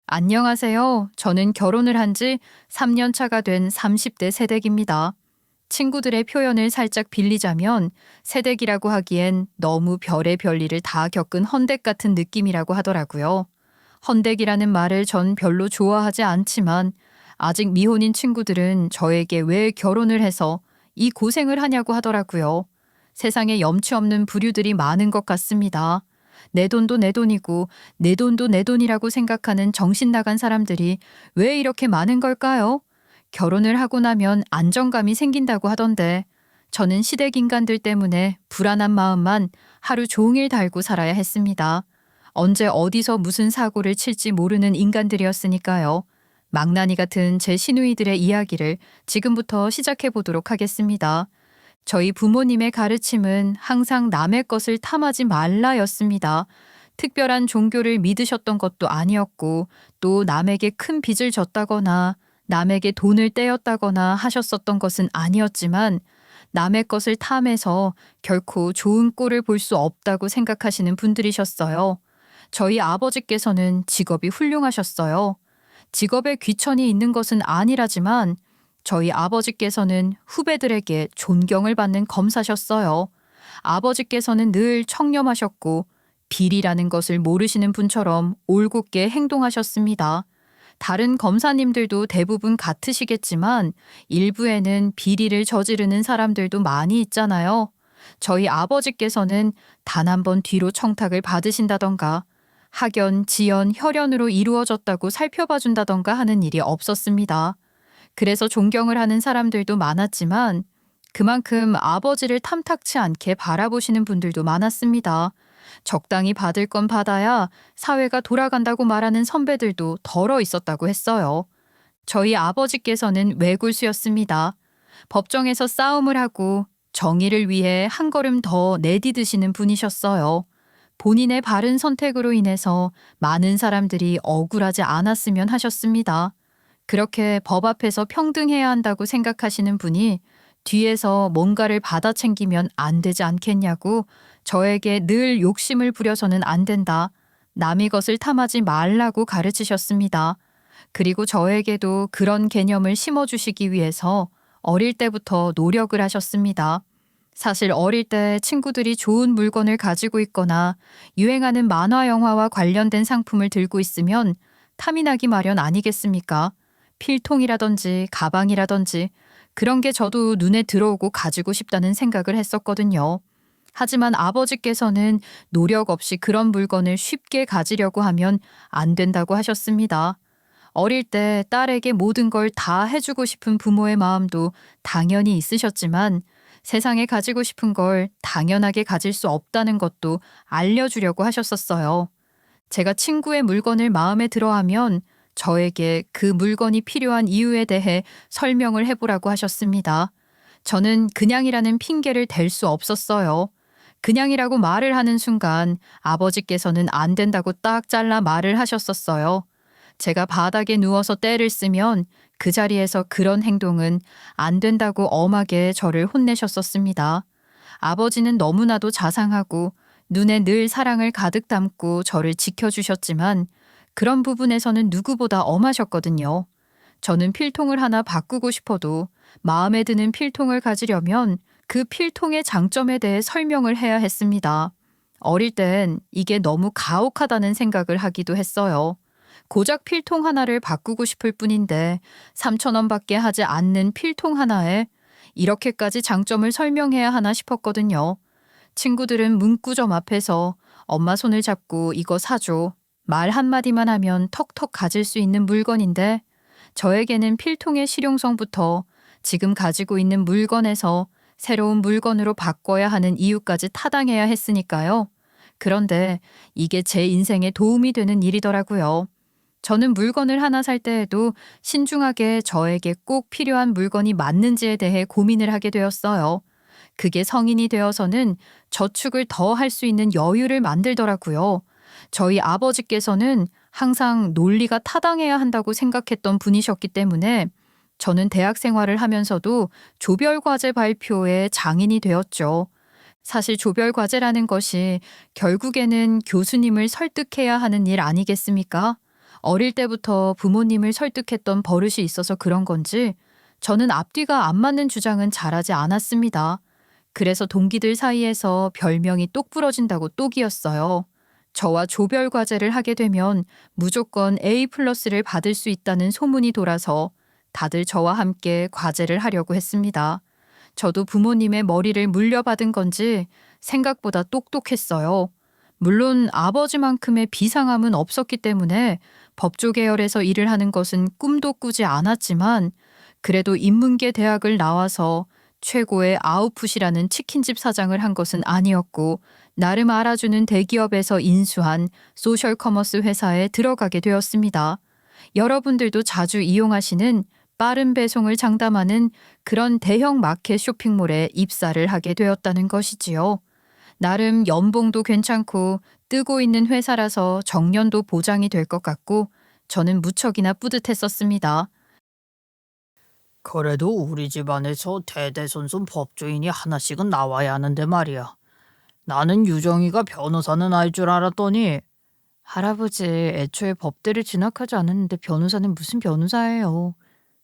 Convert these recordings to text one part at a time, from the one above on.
안녕하세요. 저는 결혼을 한 지 3년 차가 된 30대 새댁입니다. 친구들의 표현을 살짝 빌리자면 새댁이라고 하기엔 너무 별의 별일을 다 겪은 헌댁 같은 느낌이라고 하더라고요. 헌댁이라는 말을 전 별로 좋아하지 않지만 아직 미혼인 친구들은 저에게 왜 결혼을 해서 이 고생을 하냐고 하더라고요. 세상에 염치 없는 부류들이 많은 것 같습니다. 내 돈도 내 돈이고 내 돈도 내 돈이라고 생각하는 정신 나간 사람들이 왜 이렇게 많은 걸까요? 결혼을 하고 나면 안정감이 생긴다고 하던데 저는 시댁 인간들 때문에 불안한 마음만 하루 종일 달고 살아야 했습니다. 언제 어디서 무슨 사고를 칠지 모르는 인간들이었으니까요. 망나니 같은 제 시누이들의 이야기를 지금부터 시작해 보도록 하겠습니다. 저희 부모님의 가르침은 항상 남의 것을 탐하지 말라였습니다. 특별한 종교를 믿으셨던 것도 아니었고 또 남에게 큰 빚을 졌다거나 남에게 돈을 떼었다거나 하셨었던 것은 아니었지만 남의 것을 탐해서 결코 좋은 꼴을 볼 수 없다고 생각하시는 분들이셨어요. 저희 아버지께서는 직업이 훌륭하셨어요. 직업에 귀천이 있는 것은 아니라지만 저희 아버지께서는 후배들에게 존경을 받는 검사셨어요. 아버지께서는 늘 청렴하셨고 비리라는 것을 모르시는 분처럼 올곧게 행동하셨습니다. 다른 검사님들도 대부분 같으시겠지만 일부에는 비리를 저지르는 사람들도 많이 있잖아요. 저희 아버지께서는 단 한 번 뒤로 청탁을 받으신다던가 학연, 지연, 혈연으로 이루어졌다고 살펴봐 준다던가 하는 일이 없었습니다. 그래서 존경을 하는 사람들도 많았지만 그만큼 아버지를 탐탁치 않게 바라보시는 분들도 많았습니다. 적당히 받을 건 받아야 사회가 돌아간다고 말하는 선배들도 덜어 있었다고 했어요. 저희 아버지께서는 외골수였습니다. 법정에서 싸움을 하고 정의를 위해 한 걸음 더 내디드시는 분이셨어요. 본인의 바른 선택으로 인해서 많은 사람들이 억울하지 않았으면 하셨습니다. 그렇게 법 앞에서 평등해야 한다고 생각하시는 분이 뒤에서 뭔가를 받아 챙기면 안 되지 않겠냐고 저에게 늘 욕심을 부려서는 안 된다. 남의 것을 탐하지 말라고 가르치셨습니다. 그리고 저에게도 그런 개념을 심어주시기 위해서 어릴 때부터 노력을 하셨습니다. 사실 어릴 때 친구들이 좋은 물건을 가지고 있거나 유행하는 만화 영화와 관련된 상품을 들고 있으면 탐이 나기 마련 아니겠습니까? 필통이라든지 가방이라든지 그런 게 저도 눈에 들어오고 가지고 싶다는 생각을 했었거든요. 하지만 아버지께서는 노력 없이 그런 물건을 쉽게 가지려고 하면 안 된다고 하셨습니다. 어릴 때 딸에게 모든 걸 다 해주고 싶은 부모의 마음도 당연히 있으셨지만 세상에 가지고 싶은 걸 당연하게 가질 수 없다는 것도 알려주려고 하셨었어요. 제가 친구의 물건을 마음에 들어하면 저에게 그 물건이 필요한 이유에 대해 설명을 해보라고 하셨습니다. 저는 그냥이라는 핑계를 댈 수 없었어요. 그냥이라고 말을 하는 순간 아버지께서는 안 된다고 딱 잘라 말을 하셨었어요. 제가 바닥에 누워서 떼를 쓰면 그 자리에서 그런 행동은 안 된다고 엄하게 저를 혼내셨었습니다. 아버지는 너무나도 자상하고 눈에 늘 사랑을 가득 담고 저를 지켜주셨지만 그런 부분에서는 누구보다 엄하셨거든요. 저는 필통을 하나 바꾸고 싶어도 마음에 드는 필통을 가지려면 그 필통의 장점에 대해 설명을 해야 했습니다. 어릴 땐 이게 너무 가혹하다는 생각을 하기도 했어요. 고작 필통 하나를 바꾸고 싶을 뿐인데 3,000원밖에 하지 않는 필통 하나에 이렇게까지 장점을 설명해야 하나 싶었거든요. 친구들은 문구점 앞에서 엄마 손을 잡고 이거 사줘. 말 한마디만 하면 턱턱 가질 수 있는 물건인데 저에게는 필통의 실용성부터 지금 가지고 있는 물건에서 새로운 물건으로 바꿔야 하는 이유까지 타당해야 했으니까요. 그런데 이게 제 인생에 도움이 되는 일이더라고요. 저는 물건을 하나 살 때에도 신중하게 저에게 꼭 필요한 물건이 맞는지에 대해 고민을 하게 되었어요. 그게 성인이 되어서는 저축을 더 할 수 있는 여유를 만들더라고요. 저희 아버지께서는 항상 논리가 타당해야 한다고 생각했던 분이셨기 때문에 저는 대학 생활을 하면서도 조별과제 발표에 장인이 되었죠. 사실 조별과제라는 것이 결국에는 교수님을 설득해야 하는 일 아니겠습니까? 어릴 때부터 부모님을 설득했던 버릇이 있어서 그런 건지 저는 앞뒤가 안 맞는 주장은 잘하지 않았습니다. 그래서 동기들 사이에서 별명이 똑 부러진다고 똑이었어요. 저와 조별 과제를 하게 되면 무조건 A+를 받을 수 있다는 소문이 돌아서 다들 저와 함께 과제를 하려고 했습니다. 저도 부모님의 머리를 물려받은 건지 생각보다 똑똑했어요. 물론 아버지만큼의 비상함은 없었기 때문에 법조 계열에서 일을 하는 것은 꿈도 꾸지 않았지만 그래도 인문계 대학을 나와서 최고의 아웃풋이라는 치킨집 사장을 한 것은 아니었고 나름 알아주는 대기업에서 인수한 소셜 커머스 회사에 들어가게 되었습니다. 여러분들도 자주 이용하시는 빠른 배송을 장담하는 그런 대형 마켓 쇼핑몰에 입사를 하게 되었다는 것이지요. 나름 연봉도 괜찮고 뜨고 있는 회사라서 정년도 보장이 될 것 같고 저는 무척이나 뿌듯했었습니다. 그래도 우리 집안에서 대대손손 법조인이 하나씩은 나와야 하는데 말이야. 나는 유정이가 변호사는 알 줄 알았더니 할아버지 애초에 법대를 진학하지 않았는데 변호사는 무슨 변호사예요.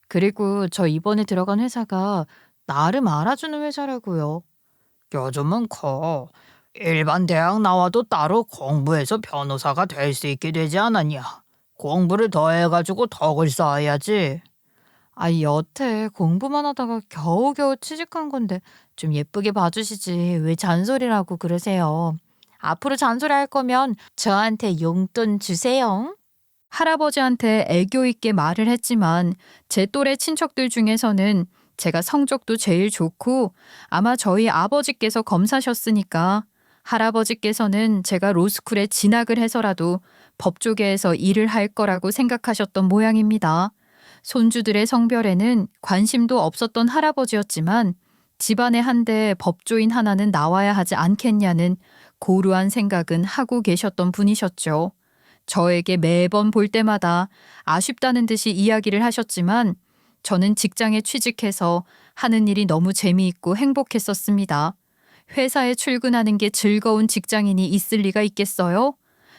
그리고 저 이번에 들어간 회사가 나름 알아주는 회사라고요. 요즘은 일반 대학 나와도 따로 공부해서 변호사가 될 수 있게 되지 않았냐. 공부를 더 해가지고 덕을 쌓아야지. 여태 공부만 하다가 겨우겨우 취직한 건데 좀 예쁘게 봐주시지 왜 잔소리라고 그러세요. 앞으로 잔소리할 거면 저한테 용돈 주세요. 할아버지한테 애교 있게 말을 했지만 제 또래 친척들 중에서는 제가 성적도 제일 좋고 아마 저희 아버지께서 검사셨으니까 할아버지께서는 제가 로스쿨에 진학을 해서라도 법조계에서 일을 할 거라고 생각하셨던 모양입니다. 손주들의 성별에는 관심도 없었던 할아버지였지만 집안에 한데 법조인 하나는 나와야 하지 않겠냐는 고루한 생각은 하고 계셨던 분이셨죠. 저에게 매번 볼 때마다 아쉽다는 듯이 이야기를 하셨지만 저는 직장에 취직해서 하는 일이 너무 재미있고 행복했었습니다. 회사에 출근하는 게 즐거운 직장인이 있을 리가 있겠어요?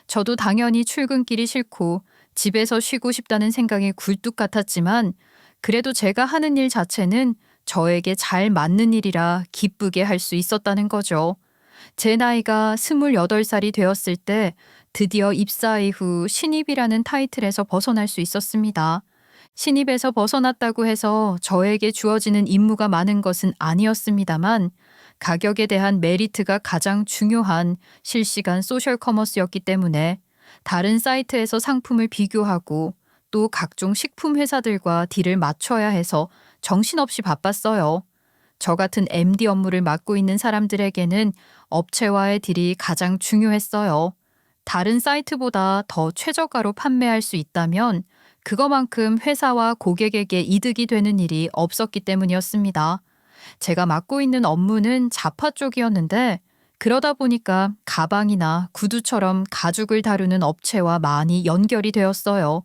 저도 당연히 출근길이 싫고 집에서 쉬고 싶다는 생각이 굴뚝 같았지만 그래도 제가 하는 일 자체는 저에게 잘 맞는 일이라 기쁘게 할 수 있었다는 거죠. 제 나이가 28살이 되었을 때 드디어 입사 이후 신입이라는 타이틀에서 벗어날 수 있었습니다. 신입에서 벗어났다고 해서 저에게 주어지는 임무가 많은 것은 아니었습니다만 가격에 대한 메리트가 가장 중요한 실시간 소셜 커머스였기 때문에 다른 사이트에서 상품을 비교하고 또 각종 식품 회사들과 딜을 맞춰야 해서 정신없이 바빴어요. 저 같은 MD 업무를 맡고 있는 사람들에게는 업체와의 딜이 가장 중요했어요. 다른 사이트보다 더 최저가로 판매할 수 있다면 그거만큼 회사와 고객에게 이득이 되는 일이 없었기 때문이었습니다. 제가 맡고 있는 업무는 자파 쪽이었는데 그러다 보니까 가방이나 구두처럼 가죽을 다루는 업체와 많이 연결이 되었어요.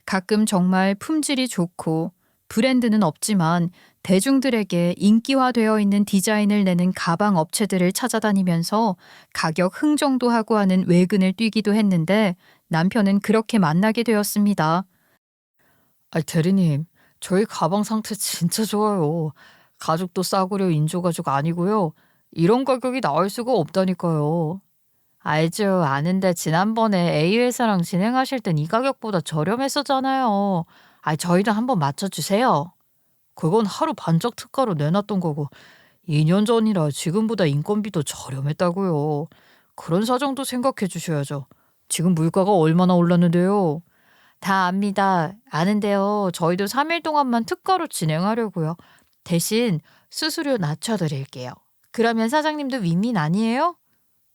가끔 정말 품질이 좋고 브랜드는 없지만 대중들에게 인기화되어 있는 디자인을 내는 가방 업체들을 찾아다니면서 가격 흥정도 하고 하는 외근을 뛰기도 했는데 남편은 그렇게 만나게 되었습니다. 대리님, 저희 가방 상태 진짜 좋아요. 가죽도 싸구려 인조가죽 아니고요. 이런 가격이 나올 수가 없다니까요. 알죠. 아는데 지난번에 A 회사랑 진행하실 땐 이 가격보다 저렴했었잖아요. 저희도 한번 맞춰주세요. 그건 하루 반짝 특가로 내놨던 거고 2년 전이라 지금보다 인건비도 저렴했다고요. 그런 사정도 생각해 주셔야죠. 지금 물가가 얼마나 올랐는데요. 다 압니다. 아는데요. 저희도 3일 동안만 특가로 진행하려고요. 대신 수수료 낮춰드릴게요. 그러면 사장님도 윈윈 아니에요?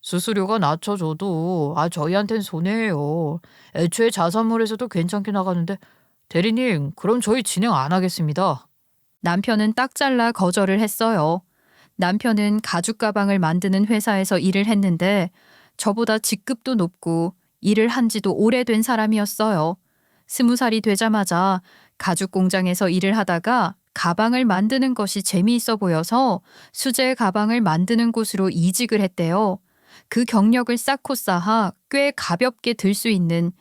수수료가 낮춰줘도 저희한텐 손해예요. 애초에 자사몰에서도 괜찮게 나가는데 대리님 그럼 저희 진행 안 하겠습니다. 남편은 딱 잘라 거절을 했어요. 남편은 가죽 가방을 만드는 회사에서 일을 했는데 저보다 직급도 높고 일을 한 지도 오래된 사람이었어요. 20살이 되자마자 가죽 공장에서 일을 하다가 가방을 만드는 것이 재미있어 보여서 수제 가방을 만드는 곳으로 이직을 했대요. 그 경력을 쌓고 쌓아 꽤 가볍게 들 수 있는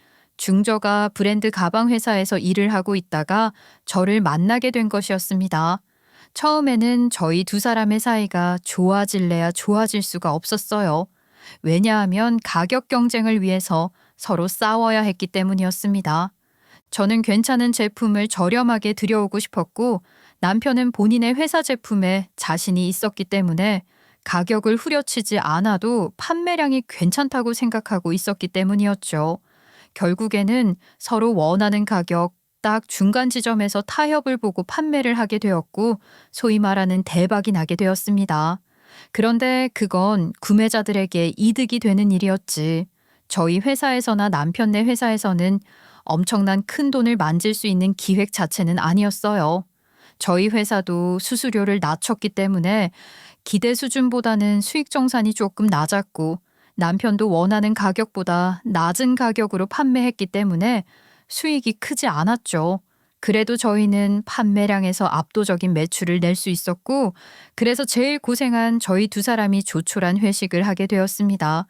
중저가 브랜드 가방 회사에서 일을 하고 있다가 저를 만나게 된 것이었습니다. 처음에는 저희 두 사람의 사이가 좋아질래야 좋아질 수가 없었어요. 왜냐하면 가격 경쟁을 위해서 서로 싸워야 했기 때문이었습니다. 저는 괜찮은 제품을 저렴하게 들여오고 싶었고 남편은 본인의 회사 제품에 자신이 있었기 때문에 가격을 후려치지 않아도 판매량이 괜찮다고 생각하고 있었기 때문이었죠. 결국에는 서로 원하는 가격 딱 중간 지점에서 타협을 보고 판매를 하게 되었고 소위 말하는 대박이 나게 되었습니다. 그런데 그건 구매자들에게 이득이 되는 일이었지. 저희 회사에서나 남편네 회사에서는 엄청난 큰 돈을 만질 수 있는 기획 자체는 아니었어요. 저희 회사도 수수료를 낮췄기 때문에 기대 수준보다는 수익 정산이 조금 낮았고 남편도 원하는 가격보다 낮은 가격으로 판매했기 때문에 수익이 크지 않았죠. 그래도 저희는 판매량에서 압도적인 매출을 낼 수 있었고 그래서 제일 고생한 저희 두 사람이 조촐한 회식을 하게 되었습니다.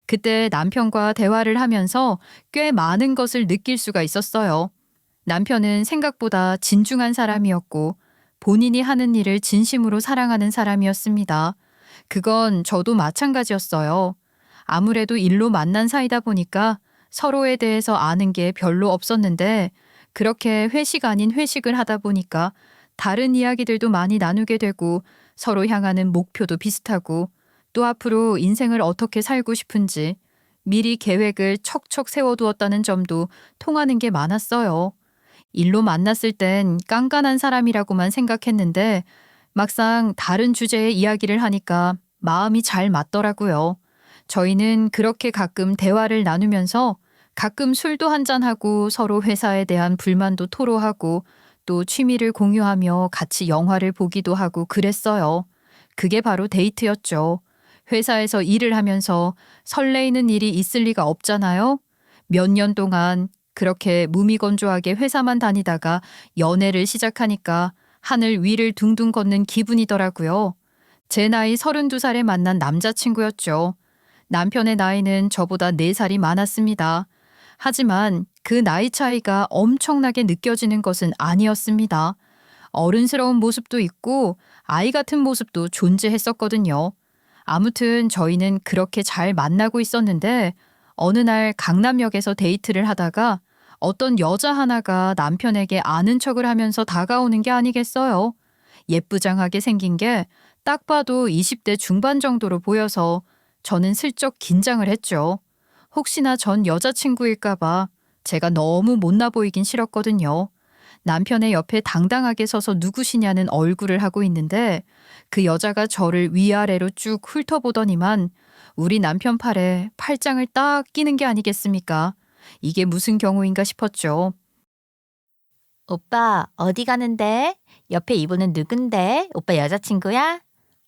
그때 남편과 대화를 하면서 꽤 많은 것을 느낄 수가 있었어요. 남편은 생각보다 진중한 사람이었고 본인이 하는 일을 진심으로 사랑하는 사람이었습니다. 그건 저도 마찬가지였어요. 아무래도 일로 만난 사이다 보니까 서로에 대해서 아는 게 별로 없었는데 그렇게 회식 아닌 회식을 하다 보니까 다른 이야기들도 많이 나누게 되고 서로 향하는 목표도 비슷하고 또 앞으로 인생을 어떻게 살고 싶은지 미리 계획을 척척 세워두었다는 점도 통하는 게 많았어요. 일로 만났을 땐 깐깐한 사람이라고만 생각했는데 막상 다른 주제의 이야기를 하니까 마음이 잘 맞더라고요. 저희는 그렇게 가끔 대화를 나누면서 가끔 술도 한잔하고 서로 회사에 대한 불만도 토로하고 또 취미를 공유하며 같이 영화를 보기도 하고 그랬어요. 그게 바로 데이트였죠. 회사에서 일을 하면서 설레이는 일이 있을 리가 없잖아요. 몇 년 동안 그렇게 무미건조하게 회사만 다니다가 연애를 시작하니까 하늘 위를 둥둥 걷는 기분이더라고요. 제 나이 32살에 만난 남자친구였죠. 남편의 나이는 저보다 4살이 많았습니다. 하지만 그 나이 차이가 엄청나게 느껴지는 것은 아니었습니다. 어른스러운 모습도 있고 아이 같은 모습도 존재했었거든요. 아무튼 저희는 그렇게 잘 만나고 있었는데 어느 날 강남역에서 데이트를 하다가 어떤 여자 하나가 남편에게 아는 척을 하면서 다가오는 게 아니겠어요. 예쁘장하게 생긴 게 딱 봐도 20대 중반 정도로 보여서 저는 슬쩍 긴장을 했죠. 혹시나 전 여자친구일까봐 제가 너무 못나 보이긴 싫었거든요. 남편의 옆에 당당하게 서서 누구시냐는 얼굴을 하고 있는데 그 여자가 저를 위아래로 쭉 훑어보더니만 우리 남편 팔에 팔짱을 딱 끼는 게 아니겠습니까? 이게 무슨 경우인가 싶었죠. 오빠, 어디 가는데? 옆에 이분은 누군데? 오빠 여자친구야?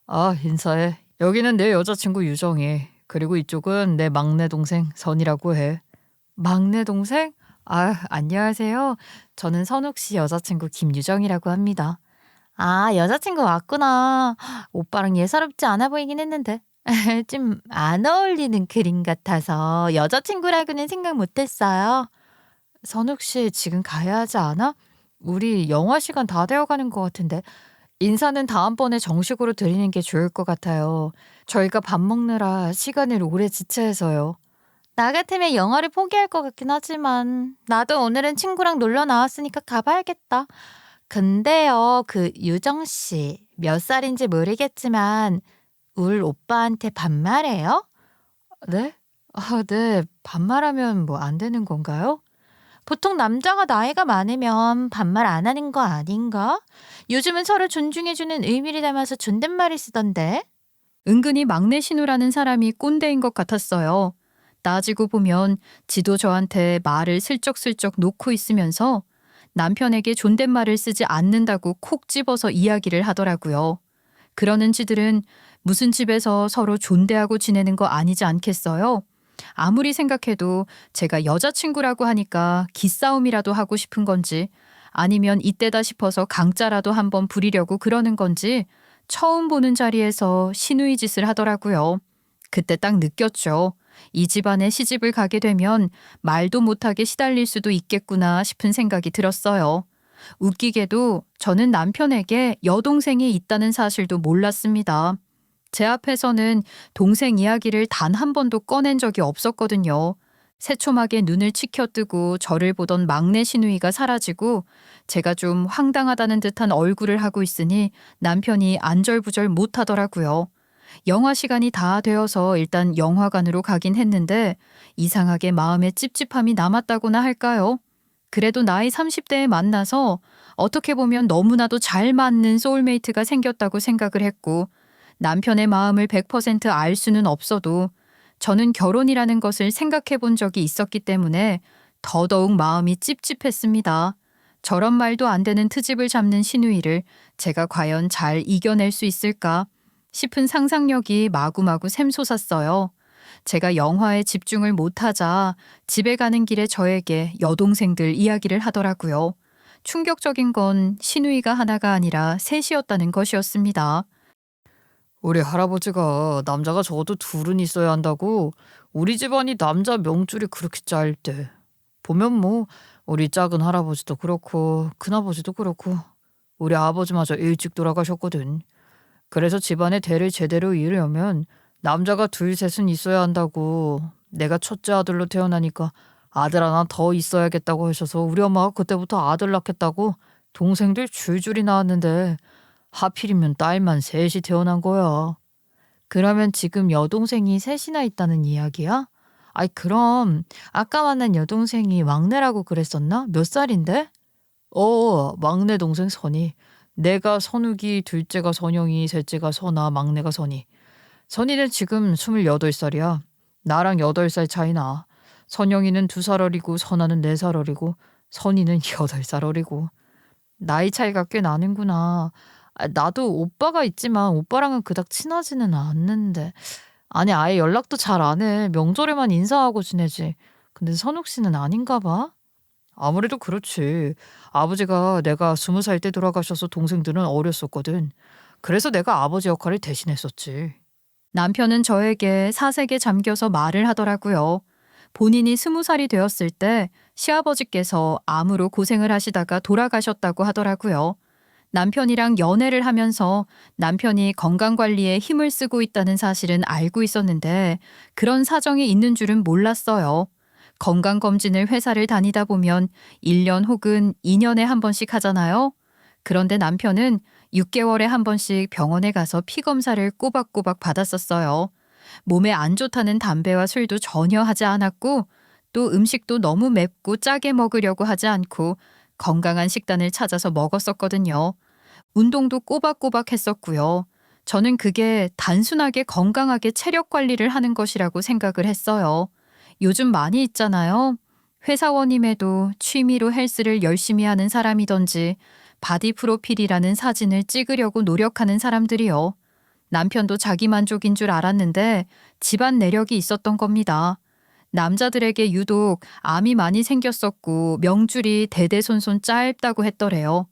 아, 인사해. 여기는 내 여자친구 유정이. 그리고 이쪽은 내 막내 동생 선이라고 해. 막내 동생? 아, 안녕하세요. 저는 선욱 씨 여자친구 김유정이라고 합니다. 아, 여자친구 왔구나. 오빠랑 예사롭지 않아 보이긴 했는데. 좀 안 어울리는 그림 같아서 여자친구라고는 생각 못했어요. 선욱 씨 지금 가야 하지 않아? 우리 영화 시간 다 되어가는 것 같은데. 인사는 다음번에 정식으로 드리는 게 좋을 것 같아요. 저희가 밥 먹느라 시간을 오래 지체해서요. 나 같으면 영화를 포기할 것 같긴 하지만 나도 오늘은 친구랑 놀러 나왔으니까 가봐야겠다. 근데요, 그 유정 씨 몇 살인지 모르겠지만 울 오빠한테 반말해요? 네? 아, 네. 반말하면 뭐 안 되는 건가요? 보통 남자가 나이가 많으면 반말 안 하는 거 아닌가? 요즘은 서로 존중해주는 의미를 담아서 존댓말을 쓰던데. 은근히 막내 신우라는 사람이 꼰대인 것 같았어요. 따지고 보면 지도 저한테 말을 슬쩍슬쩍 놓고 있으면서 남편에게 존댓말을 쓰지 않는다고 콕 집어서 이야기를 하더라고요. 그러는 지들은 무슨 집에서 서로 존대하고 지내는 거 아니지 않겠어요? 아무리 생각해도 제가 여자친구라고 하니까 기싸움이라도 하고 싶은 건지 아니면 이때다 싶어서 강짜라도 한번 부리려고 그러는 건지 처음 보는 자리에서 시누이 짓을 하더라고요. 그때 딱 느꼈죠. 이 집안에 시집을 가게 되면 말도 못하게 시달릴 수도 있겠구나 싶은 생각이 들었어요. 웃기게도 저는 남편에게 여동생이 있다는 사실도 몰랐습니다. 제 앞에서는 동생 이야기를 단 한 번도 꺼낸 적이 없었거든요. 새초막에 눈을 치켜뜨고 저를 보던 막내 시누이가 사라지고 제가 좀 황당하다는 듯한 얼굴을 하고 있으니 남편이 안절부절 못하더라고요. 영화 시간이 다 되어서 일단 영화관으로 가긴 했는데 이상하게 마음에 찝찝함이 남았다고나 할까요? 그래도 나이 30대에 만나서 어떻게 보면 너무나도 잘 맞는 소울메이트가 생겼다고 생각을 했고 남편의 마음을 100% 알 수는 없어도 저는 결혼이라는 것을 생각해 본 적이 있었기 때문에 더더욱 마음이 찝찝했습니다. 저런 말도 안 되는 트집을 잡는 시누이를 제가 과연 잘 이겨낼 수 있을까 싶은 상상력이 마구마구 샘솟았어요. 제가 영화에 집중을 못하자 집에 가는 길에 저에게 여동생들 이야기를 하더라고요. 충격적인 건 시누이가 하나가 아니라 셋이었다는 것이었습니다. 우리 할아버지가 남자가 적어도 둘은 있어야 한다고 우리 집안이 남자 명줄이 그렇게 짧대. 보면 뭐 우리 작은 할아버지도 그렇고 큰아버지도 그렇고 우리 아버지마저 일찍 돌아가셨거든. 그래서 집안의 대를 제대로 이으려면 남자가 둘 셋은 있어야 한다고 내가 첫째 아들로 태어나니까 아들 하나 더 있어야겠다고 하셔서 우리 엄마가 그때부터 아들 낳겠다고 동생들 줄줄이 낳았는데 하필이면 딸만 셋이 태어난 거야. 그러면 지금 여동생이 셋이나 있다는 이야기야? 아이 그럼 아까 만난 여동생이 막내라고 그랬었나? 몇 살인데? 막내 동생 선이. 내가 선욱이, 둘째가 선영이, 셋째가 선아, 막내가 선이. 선이는 지금 28살이야. 나랑 8살 차이 나. 선영이는 2살 어리고 선아는 4살 어리고 선이는 8살 어리고. 나이 차이가 꽤 나는구나. 나도 오빠가 있지만 오빠랑은 그닥 친하지는 않는데. 아니 아예 연락도 잘 안 해. 명절에만 인사하고 지내지. 근데 선욱 씨는 아닌가 봐. 아무래도 그렇지. 아버지가 내가 20살 때 돌아가셔서 동생들은 어렸었거든. 그래서 내가 아버지 역할을 대신했었지. 남편은 저에게 사색에 잠겨서 말을 하더라고요. 본인이 20살이 되었을 때 시아버지께서 암으로 고생을 하시다가 돌아가셨다고 하더라고요. 남편이랑 연애를 하면서 남편이 건강관리에 힘을 쓰고 있다는 사실은 알고 있었는데 그런 사정이 있는 줄은 몰랐어요. 건강검진을 회사를 다니다 보면 1년 혹은 2년에 한 번씩 하잖아요. 그런데 남편은 6개월에 한 번씩 병원에 가서 피검사를 꼬박꼬박 받았었어요. 몸에 안 좋다는 담배와 술도 전혀 하지 않았고 또 음식도 너무 맵고 짜게 먹으려고 하지 않고 건강한 식단을 찾아서 먹었었거든요. 운동도 꼬박꼬박 했었고요. 저는 그게 단순하게 건강하게 체력 관리를 하는 것이라고 생각을 했어요. 요즘 많이 있잖아요. 회사원임에도 취미로 헬스를 열심히 하는 사람이던지 바디 프로필이라는 사진을 찍으려고 노력하는 사람들이요. 남편도 자기 만족인 줄 알았는데 집안 내력이 있었던 겁니다. 남자들에게 유독 암이 많이 생겼었고 명줄이 대대손손 짧다고 했더래요.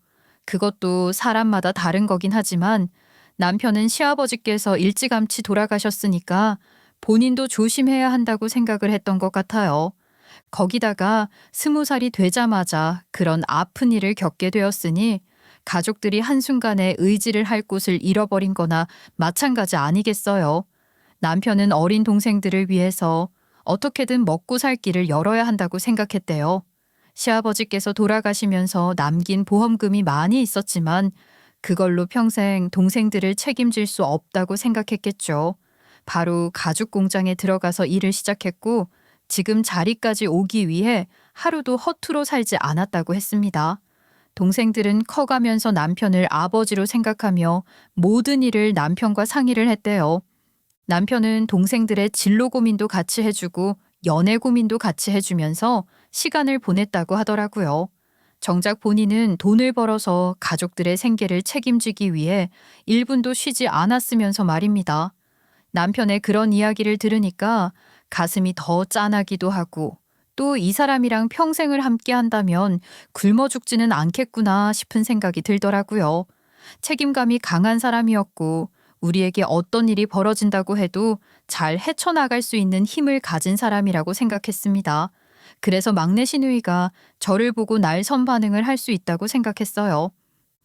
그것도 사람마다 다른 거긴 하지만 남편은 시아버지께서 일찌감치 돌아가셨으니까 본인도 조심해야 한다고 생각을 했던 것 같아요. 거기다가 20살이 되자마자 그런 아픈 일을 겪게 되었으니 가족들이 한순간에 의지를 할 곳을 잃어버린 거나 마찬가지 아니겠어요. 남편은 어린 동생들을 위해서 어떻게든 먹고 살 길을 열어야 한다고 생각했대요. 시아버지께서 돌아가시면서 남긴 보험금이 많이 있었지만 그걸로 평생 동생들을 책임질 수 없다고 생각했겠죠. 바로 가죽 공장에 들어가서 일을 시작했고 지금 자리까지 오기 위해 하루도 허투루 살지 않았다고 했습니다. 동생들은 커가면서 남편을 아버지로 생각하며 모든 일을 남편과 상의를 했대요. 남편은 동생들의 진로 고민도 같이 해주고 연애 고민도 같이 해주면서 시간을 보냈다고 하더라고요. 정작 본인은 돈을 벌어서 가족들의 생계를 책임지기 위해 1분도 쉬지 않았으면서 말입니다. 남편의 그런 이야기를 들으니까 가슴이 더 짠하기도 하고 또 이 사람이랑 평생을 함께 한다면 굶어 죽지는 않겠구나 싶은 생각이 들더라고요. 책임감이 강한 사람이었고 우리에게 어떤 일이 벌어진다고 해도 잘 헤쳐나갈 수 있는 힘을 가진 사람이라고 생각했습니다. 그래서 막내 시누이가 저를 보고 날 선반응을 할 수 있다고 생각했어요.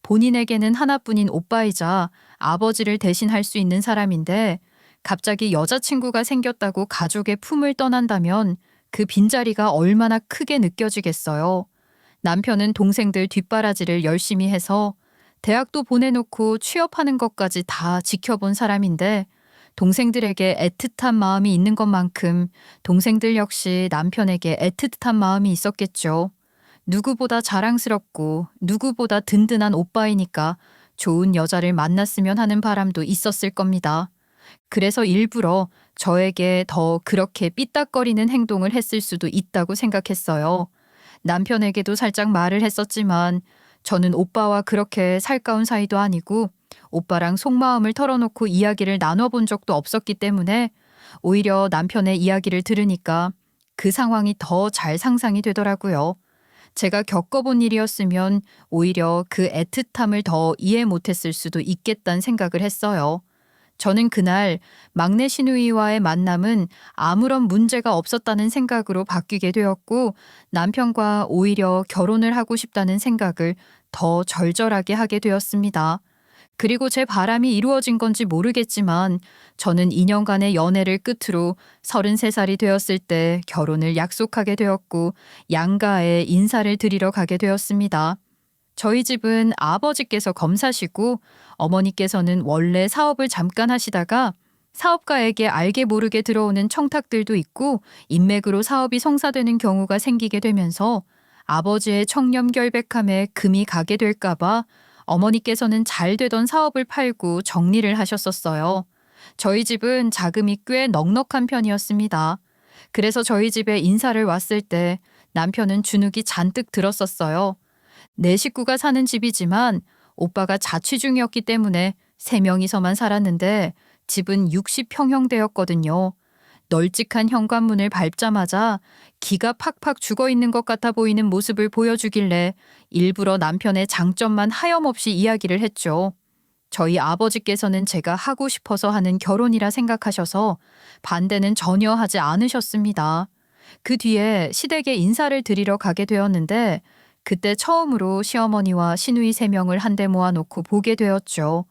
본인에게는 하나뿐인 오빠이자 아버지를 대신할 수 있는 사람인데 갑자기 여자친구가 생겼다고 가족의 품을 떠난다면 그 빈자리가 얼마나 크게 느껴지겠어요. 남편은 동생들 뒷바라지를 열심히 해서 대학도 보내놓고 취업하는 것까지 다 지켜본 사람인데 동생들에게 애틋한 마음이 있는 것만큼 동생들 역시 남편에게 애틋한 마음이 있었겠죠. 누구보다 자랑스럽고 누구보다 든든한 오빠이니까 좋은 여자를 만났으면 하는 바람도 있었을 겁니다. 그래서 일부러 저에게 더 그렇게 삐딱거리는 행동을 했을 수도 있다고 생각했어요. 남편에게도 살짝 말을 했었지만 저는 오빠와 그렇게 살가운 사이도 아니고 오빠랑 속마음을 털어놓고 이야기를 나눠본 적도 없었기 때문에 오히려 남편의 이야기를 들으니까 그 상황이 더 잘 상상이 되더라고요. 제가 겪어본 일이었으면 오히려 그 애틋함을 더 이해 못했을 수도 있겠다는 생각을 했어요. 저는 그날 막내 시누이와의 만남은 아무런 문제가 없었다는 생각으로 바뀌게 되었고 남편과 오히려 결혼을 하고 싶다는 생각을 더 절절하게 하게 되었습니다. 그리고 제 바람이 이루어진 건지 모르겠지만 저는 2년간의 연애를 끝으로 33살이 되었을 때 결혼을 약속하게 되었고 양가에 인사를 드리러 가게 되었습니다. 저희 집은 아버지께서 검사시고 어머니께서는 원래 사업을 잠깐 하시다가 사업가에게 알게 모르게 들어오는 청탁들도 있고 인맥으로 사업이 성사되는 경우가 생기게 되면서 아버지의 청렴결백함에 금이 가게 될까봐 어머니께서는 잘 되던 사업을 팔고 정리를 하셨었어요. 저희 집은 자금이 꽤 넉넉한 편이었습니다. 그래서 저희 집에 인사를 왔을 때 남편은 주눅이 잔뜩 들었었어요. 네 식구가 사는 집이지만 오빠가 자취 중이었기 때문에 3명이서만 살았는데 집은 60평형대였거든요. 널찍한 현관문을 밟자마자 기가 팍팍 죽어있는 것 같아 보이는 모습을 보여주길래 일부러 남편의 장점만 하염없이 이야기를 했죠. 저희 아버지께서는 제가 하고 싶어서 하는 결혼이라 생각하셔서 반대는 전혀 하지 않으셨습니다. 그 뒤에 시댁에 인사를 드리러 가게 되었는데 그때 처음으로 시어머니와 시누이 3명을 한데 모아놓고 보게 되었죠.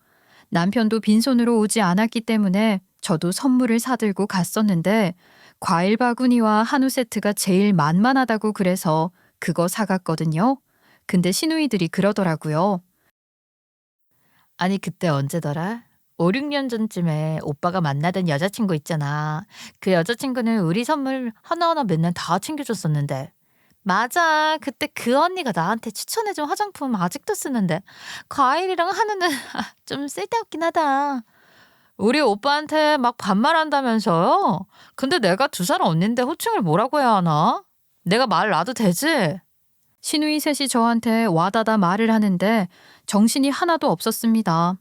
남편도 빈손으로 오지 않았기 때문에 저도 선물을 사들고 갔었는데 과일 바구니와 한우 세트가 제일 만만하다고 그래서 그거 사갔거든요. 근데 시누이들이 그러더라고요. 아니 그때 언제더라? 5, 6년 전쯤에 오빠가 만나던 여자친구 있잖아. 그 여자친구는 우리 선물 하나하나 맨날 다 챙겨줬었는데. 맞아. 그때 그 언니가 나한테 추천해준 화장품 아직도 쓰는데 과일이랑 한우는 좀 쓸데없긴 하다. 우리 오빠한테 막 반말한다면서요? 근데 내가 2살 언니인데 호칭을 뭐라고 해야 하나? 내가 말 놔도 되지? 시누이 셋이 저한테 와다다 말을 하는데 정신이 하나도 없었습니다.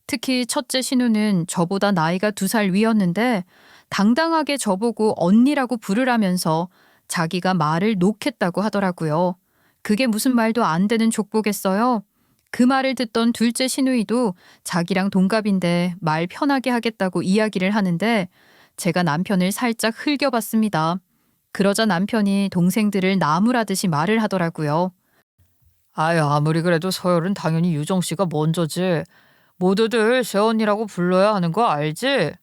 특히 첫째 시누는 저보다 나이가 2살 위였는데 당당하게 저보고 언니라고 부르라면서 자기가 말을 놓겠다고 하더라고요. 그게 무슨 말도 안 되는 족보겠어요. 그 말을 듣던 둘째 시누이도 자기랑 동갑인데 말 편하게 하겠다고 이야기를 하는데 제가 남편을 살짝 흘겨봤습니다. 그러자 남편이 동생들을 나무라듯이 말을 하더라고요. 아유, 아무리 그래도 서열은 당연히 유정 씨가 먼저지. 모두들 새언니라고 불러야 하는 거 알지?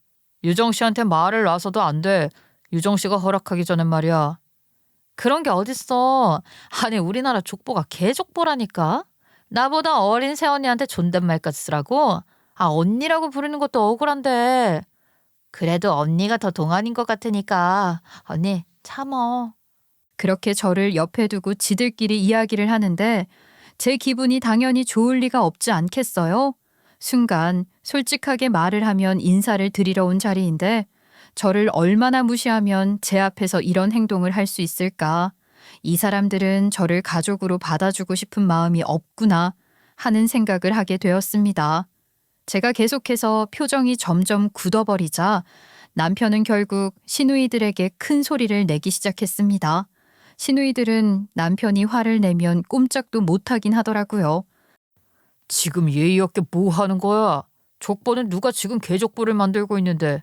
유정 씨한테 말을 놔서도 안 돼. 유정 씨가 허락하기 전엔 말이야. 그런 게 어딨어. 아니 우리나라 족보가 개족보라니까. 나보다 어린 새언니한테 존댓말까지 쓰라고? 아 언니라고 부르는 것도 억울한데. 그래도 언니가 더 동안인 것 같으니까 언니 참어. 그렇게 저를 옆에 두고 지들끼리 이야기를 하는데 제 기분이 당연히 좋을 리가 없지 않겠어요? 순간 솔직하게 말을 하면 인사를 드리러 온 자리인데 저를 얼마나 무시하면 제 앞에서 이런 행동을 할 수 있을까? 이 사람들은 저를 가족으로 받아주고 싶은 마음이 없구나 하는 생각을 하게 되었습니다. 제가 계속해서 표정이 점점 굳어버리자 남편은 결국 시누이들에게 큰 소리를 내기 시작했습니다. 시누이들은 남편이 화를 내면 꼼짝도 못하긴 하더라고요. 지금 예의 없게 뭐 하는 거야? 족보는 누가 지금 개족보를 만들고 있는데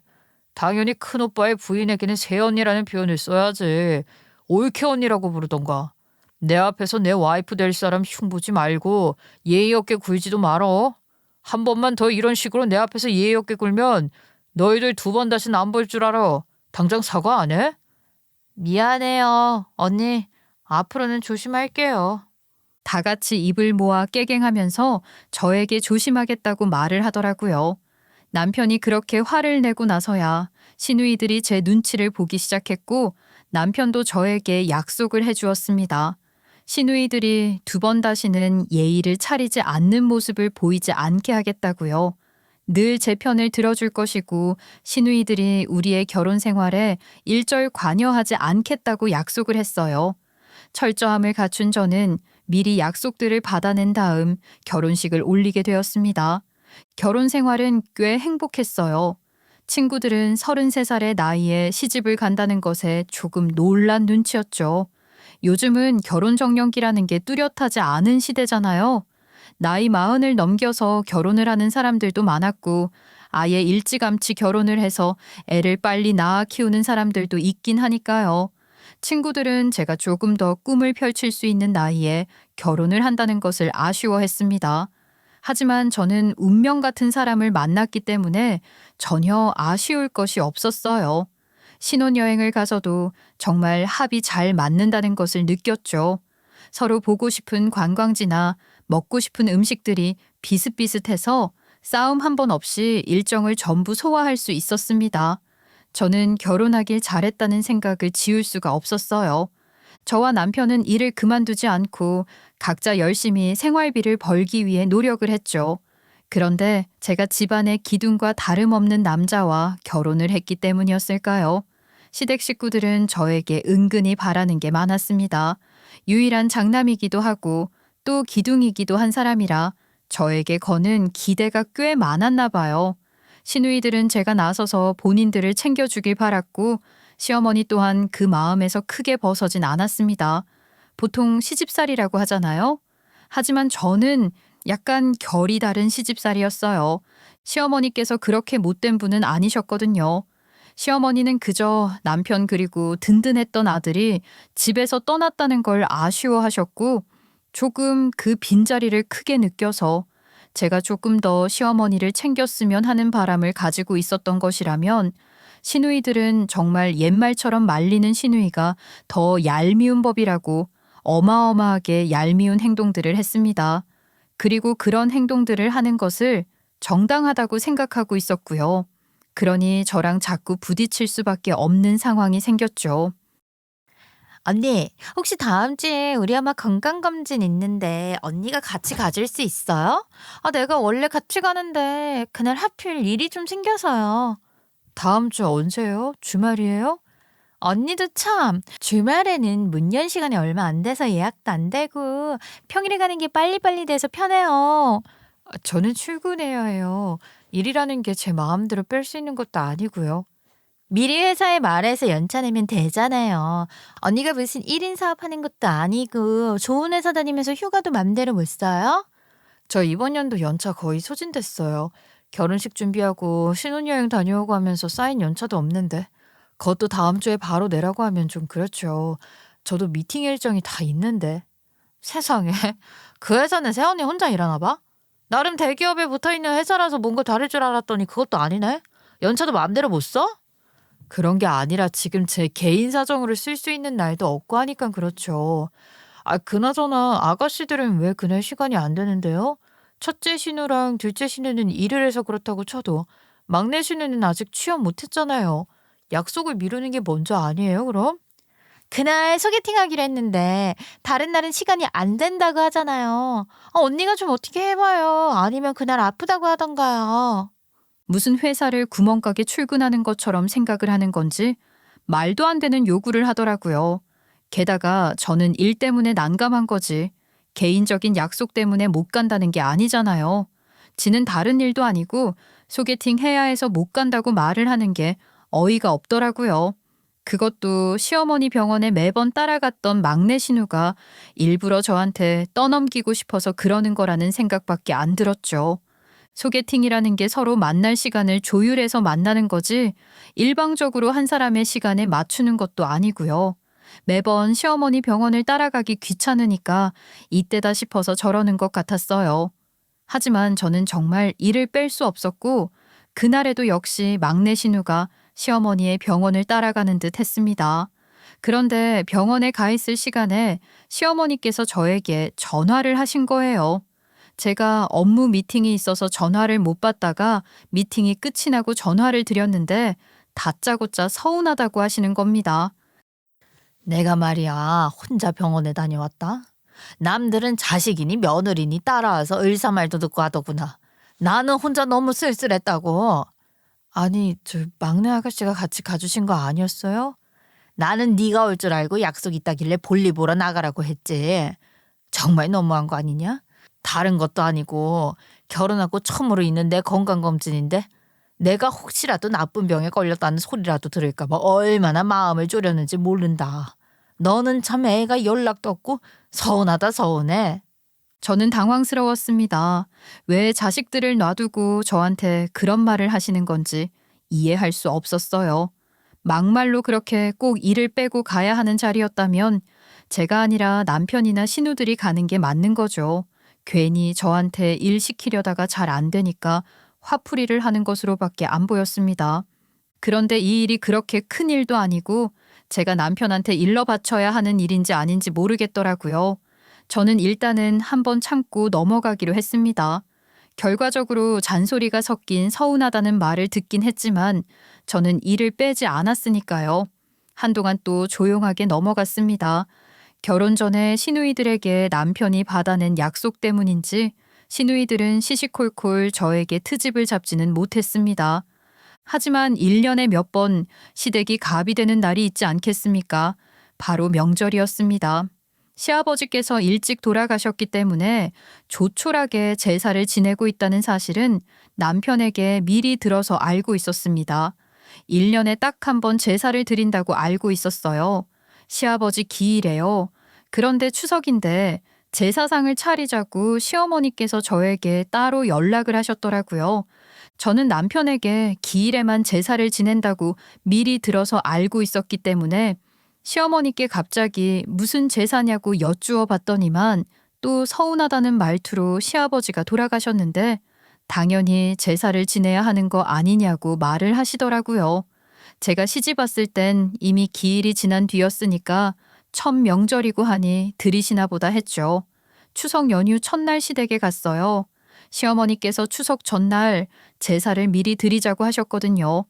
당연히 큰오빠의 부인에게는 새언니라는 표현을 써야지. 올케 언니라고 부르던가. 내 앞에서 내 와이프 될 사람 흉보지 말고 예의 없게 굴지도 말어. 한 번만 더 이런 식으로 내 앞에서 예의 없게 굴면 너희들 2번 다신 안 볼 줄 알아. 당장 사과 안 해? 미안해요. 언니, 앞으로는 조심할게요. 다 같이 입을 모아 깨갱하면서 저에게 조심하겠다고 말을 하더라고요. 남편이 그렇게 화를 내고 나서야 시누이들이 제 눈치를 보기 시작했고 남편도 저에게 약속을 해주었습니다. 시누이들이 2번 다시는 예의를 차리지 않는 모습을 보이지 않게 하겠다고요. 늘 제 편을 들어줄 것이고 시누이들이 우리의 결혼 생활에 일절 관여하지 않겠다고 약속을 했어요. 철저함을 갖춘 저는 미리 약속들을 받아낸 다음 결혼식을 올리게 되었습니다. 결혼 생활은 꽤 행복했어요. 친구들은 33살의 나이에 시집을 간다는 것에 조금 놀란 눈치였죠. 요즘은 결혼 정년기라는 게 뚜렷하지 않은 시대잖아요. 나이 40을 넘겨서 결혼을 하는 사람들도 많았고 아예 일찌감치 결혼을 해서 애를 빨리 낳아 키우는 사람들도 있긴 하니까요. 친구들은 제가 조금 더 꿈을 펼칠 수 있는 나이에 결혼을 한다는 것을 아쉬워했습니다. 하지만 저는 운명 같은 사람을 만났기 때문에 전혀 아쉬울 것이 없었어요. 신혼여행을 가서도 정말 합이 잘 맞는다는 것을 느꼈죠. 서로 보고 싶은 관광지나 먹고 싶은 음식들이 비슷비슷해서 싸움 한 번 없이 일정을 전부 소화할 수 있었습니다. 저는 결혼하길 잘했다는 생각을 지울 수가 없었어요. 저와 남편은 일을 그만두지 않고 각자 열심히 생활비를 벌기 위해 노력을 했죠. 그런데 제가 집안의 기둥과 다름없는 남자와 결혼을 했기 때문이었을까요? 시댁 식구들은 저에게 은근히 바라는 게 많았습니다. 유일한 장남이기도 하고 또 기둥이기도 한 사람이라 저에게 거는 기대가 꽤 많았나 봐요. 시누이들은 제가 나서서 본인들을 챙겨주길 바랐고 시어머니 또한 그 마음에서 크게 벗어진 않았습니다. 보통 시집살이라고 하잖아요. 하지만 저는 약간 결이 다른 시집살이였어요. 시어머니께서 그렇게 못된 분은 아니셨거든요. 시어머니는 그저 남편 그리고 든든했던 아들이 집에서 떠났다는 걸 아쉬워하셨고 조금 그 빈자리를 크게 느껴서 제가 조금 더 시어머니를 챙겼으면 하는 바람을 가지고 있었던 것이라면 시누이들은 정말 옛말처럼 말리는 시누이가 더 얄미운 법이라고 어마어마하게 얄미운 행동들을 했습니다. 그리고 그런 행동들을 하는 것을 정당하다고 생각하고 있었고요. 그러니 저랑 자꾸 부딪힐 수밖에 없는 상황이 생겼죠. 언니, 혹시 다음 주에 우리 엄마 건강검진 있는데 언니가 같이 가줄 수 있어요? 내가 원래 같이 가는데 그날 하필 일이 좀 생겨서요. 다음 주 언제요? 주말이에요? 언니도 참 주말에는 문연 시간이 얼마 안 돼서 예약도 안 되고 평일에 가는 게 빨리빨리 돼서 편해요. 저는 출근해야 해요. 일이라는 게 제 마음대로 뺄 수 있는 것도 아니고요. 미리 회사에 말해서 연차 내면 되잖아요. 언니가 무슨 1인 사업하는 것도 아니고 좋은 회사 다니면서 휴가도 맘대로 못 써요? 저 이번 연도 연차 거의 소진됐어요. 결혼식 준비하고 신혼여행 다녀오고 하면서 쌓인 연차도 없는데 그것도 다음 주에 바로 내라고 하면 좀 그렇죠. 저도 미팅 일정이 다 있는데. 세상에. 그 회사는 새언니 혼자 일하나 봐? 나름 대기업에 붙어있는 회사라서 뭔가 다를 줄 알았더니 그것도 아니네? 연차도 맘대로 못 써? 그런 게 아니라 지금 제 개인 사정으로 쓸 수 있는 날도 없고 하니까 그렇죠. 그나저나 아가씨들은 왜 그날 시간이 안 되는데요? 첫째 신우랑 둘째 신우는 일을 해서 그렇다고 쳐도 막내 신우는 아직 취업 못했잖아요. 약속을 미루는 게 먼저 아니에요, 그럼? 그날 소개팅하기로 했는데 다른 날은 시간이 안 된다고 하잖아요. 언니가 좀 어떻게 해봐요. 아니면 그날 아프다고 하던가요. 무슨 회사를 구멍가게 출근하는 것처럼 생각을 하는 건지 말도 안 되는 요구를 하더라고요. 게다가 저는 일 때문에 난감한 거지 개인적인 약속 때문에 못 간다는 게 아니잖아요. 지는 다른 일도 아니고 소개팅 해야 해서 못 간다고 말을 하는 게 어이가 없더라고요. 그것도 시어머니 병원에 매번 따라갔던 막내 신우가 일부러 저한테 떠넘기고 싶어서 그러는 거라는 생각밖에 안 들었죠. 소개팅이라는 게 서로 만날 시간을 조율해서 만나는 거지 일방적으로 한 사람의 시간에 맞추는 것도 아니고요. 매번 시어머니 병원을 따라가기 귀찮으니까 이때다 싶어서 저러는 것 같았어요. 하지만 저는 정말 이를 뺄 수 없었고 그날에도 역시 막내 신우가 시어머니의 병원을 따라가는 듯 했습니다. 그런데 병원에 가 있을 시간에 시어머니께서 저에게 전화를 하신 거예요. 제가 업무 미팅이 있어서 전화를 못 받다가 미팅이 끝이 나고 전화를 드렸는데 다짜고짜 서운하다고 하시는 겁니다. 내가 말이야 혼자 병원에 다녀왔다. 남들은 자식이니 며느리니 따라와서 의사말도 듣고 하더구나. 나는 혼자 너무 쓸쓸했다고. 아니, 저 막내 아가씨가 같이 가주신 거 아니었어요? 나는 네가 올 줄 알고 약속 있다길래 볼일 보러 나가라고 했지. 정말 너무한 거 아니냐? 다른 것도 아니고 결혼하고 처음으로 있는 내 건강검진인데 내가 혹시라도 나쁜 병에 걸렸다는 소리라도 들을까 봐 얼마나 마음을 졸였는지 모른다. 너는 참 애가 연락도 없고 서운하다 서운해. 저는 당황스러웠습니다. 왜 자식들을 놔두고 저한테 그런 말을 하시는 건지 이해할 수 없었어요. 막말로 그렇게 꼭 일을 빼고 가야 하는 자리였다면 제가 아니라 남편이나 신우들이 가는 게 맞는 거죠. 괜히 저한테 일 시키려다가 잘 안 되니까 화풀이를 하는 것으로밖에 안 보였습니다. 그런데 이 일이 그렇게 큰 일도 아니고 제가 남편한테 일러 바쳐야 하는 일인지 아닌지 모르겠더라고요. 저는 일단은 한번 참고 넘어가기로 했습니다. 결과적으로 잔소리가 섞인 서운하다는 말을 듣긴 했지만 저는 일을 빼지 않았으니까요. 한동안 또 조용하게 넘어갔습니다. 결혼 전에 시누이들에게 남편이 받아낸 약속 때문인지 시누이들은 시시콜콜 저에게 트집을 잡지는 못했습니다. 하지만 1년에 몇 번 시댁이 갑이 되는 날이 있지 않겠습니까? 바로 명절이었습니다. 시아버지께서 일찍 돌아가셨기 때문에 조촐하게 제사를 지내고 있다는 사실은 남편에게 미리 들어서 알고 있었습니다. 1년에 딱 한 번 제사를 드린다고 알고 있었어요. 시아버지 기일에요. 그런데 추석인데 제사상을 차리자고 시어머니께서 저에게 따로 연락을 하셨더라고요. 저는 남편에게 기일에만 제사를 지낸다고 미리 들어서 알고 있었기 때문에 시어머니께 갑자기 무슨 제사냐고 여쭈어 봤더니만 또 서운하다는 말투로 시아버지가 돌아가셨는데 당연히 제사를 지내야 하는 거 아니냐고 말을 하시더라고요. 제가 시집 왔을 땐 이미 기일이 지난 뒤였으니까 첫 명절이고 하니 들이시나 보다 했죠. 추석 연휴 첫날 시댁에 갔어요. 시어머니께서 추석 전날 제사를 미리 드리자고 하셨거든요.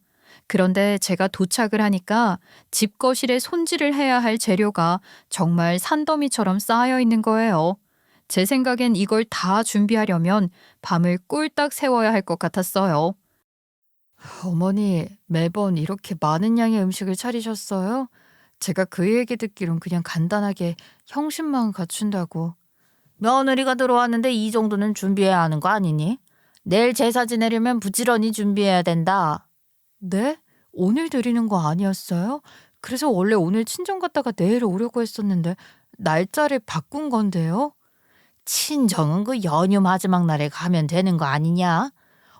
그런데 제가 도착을 하니까 집거실에 손질을 해야 할 재료가 정말 산더미처럼 쌓여 있는 거예요. 제 생각엔 이걸 다 준비하려면 밤을 꼴딱 새워야 할 것 같았어요. 어머니, 매번 이렇게 많은 양의 음식을 차리셨어요? 제가 그 얘기 듣기론 그냥 간단하게 형식만 갖춘다고. 며느리가 들어왔는데 이 정도는 준비해야 하는 거 아니니? 내일 제사 지내려면 부지런히 준비해야 된다. 네? 오늘 드리는 거 아니었어요? 그래서 원래 오늘 친정 갔다가 내일 오려고 했었는데 날짜를 바꾼 건데요? 친정은 그 연휴 마지막 날에 가면 되는 거 아니냐?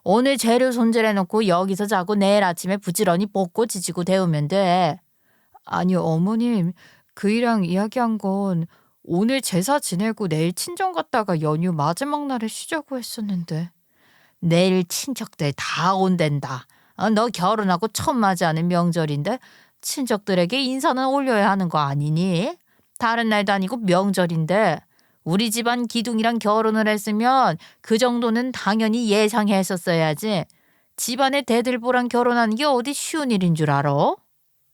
오늘 재료 손질해놓고 여기서 자고 내일 아침에 부지런히 볶고 지지고 데우면 돼. 아니요, 어머님. 그이랑 이야기한 건 오늘 제사 지내고 내일 친정 갔다가 연휴 마지막 날에 쉬자고 했었는데. 내일 친척들 다 온댄다. 너 결혼하고 처음 맞이하는 명절인데 친척들에게 인사는 올려야 하는 거 아니니? 다른 날도 아니고 명절인데 우리 집안 기둥이랑 결혼을 했으면 그 정도는 당연히 예상했었어야지. 집안의 대들보랑 결혼하는 게 어디 쉬운 일인 줄 알아?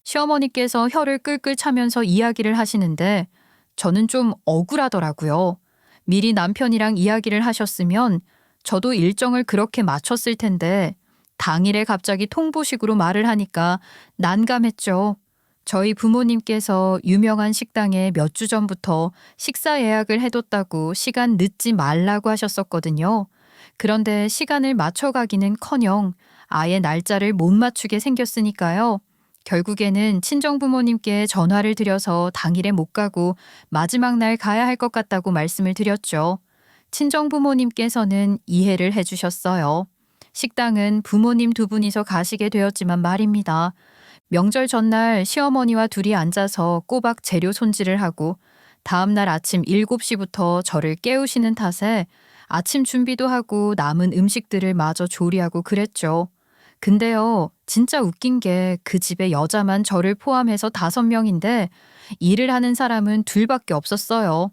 시어머니께서 혀를 끌끌 차면서 이야기를 하시는데 저는 좀 억울하더라고요. 미리 남편이랑 이야기를 하셨으면 저도 일정을 그렇게 맞췄을 텐데 당일에 갑자기 통보식으로 말을 하니까 난감했죠. 저희 부모님께서 유명한 식당에 몇 주 전부터 식사 예약을 해뒀다고 시간 늦지 말라고 하셨었거든요. 그런데 시간을 맞춰가기는커녕 아예 날짜를 못 맞추게 생겼으니까요. 결국에는 친정부모님께 전화를 드려서 당일에 못 가고 마지막 날 가야 할 것 같다고 말씀을 드렸죠. 친정 부모님께서는 이해를 해주셨어요. 식당은 부모님 두 분이서 가시게 되었지만 말입니다. 명절 전날 시어머니와 둘이 앉아서 꼬박 재료 손질을 하고 다음날 아침 7시부터 저를 깨우시는 탓에 아침 준비도 하고 남은 음식들을 마저 조리하고 그랬죠. 근데요, 진짜 웃긴 게 그 집에 여자만 저를 포함해서 5명인데 일을 하는 사람은 둘밖에 없었어요.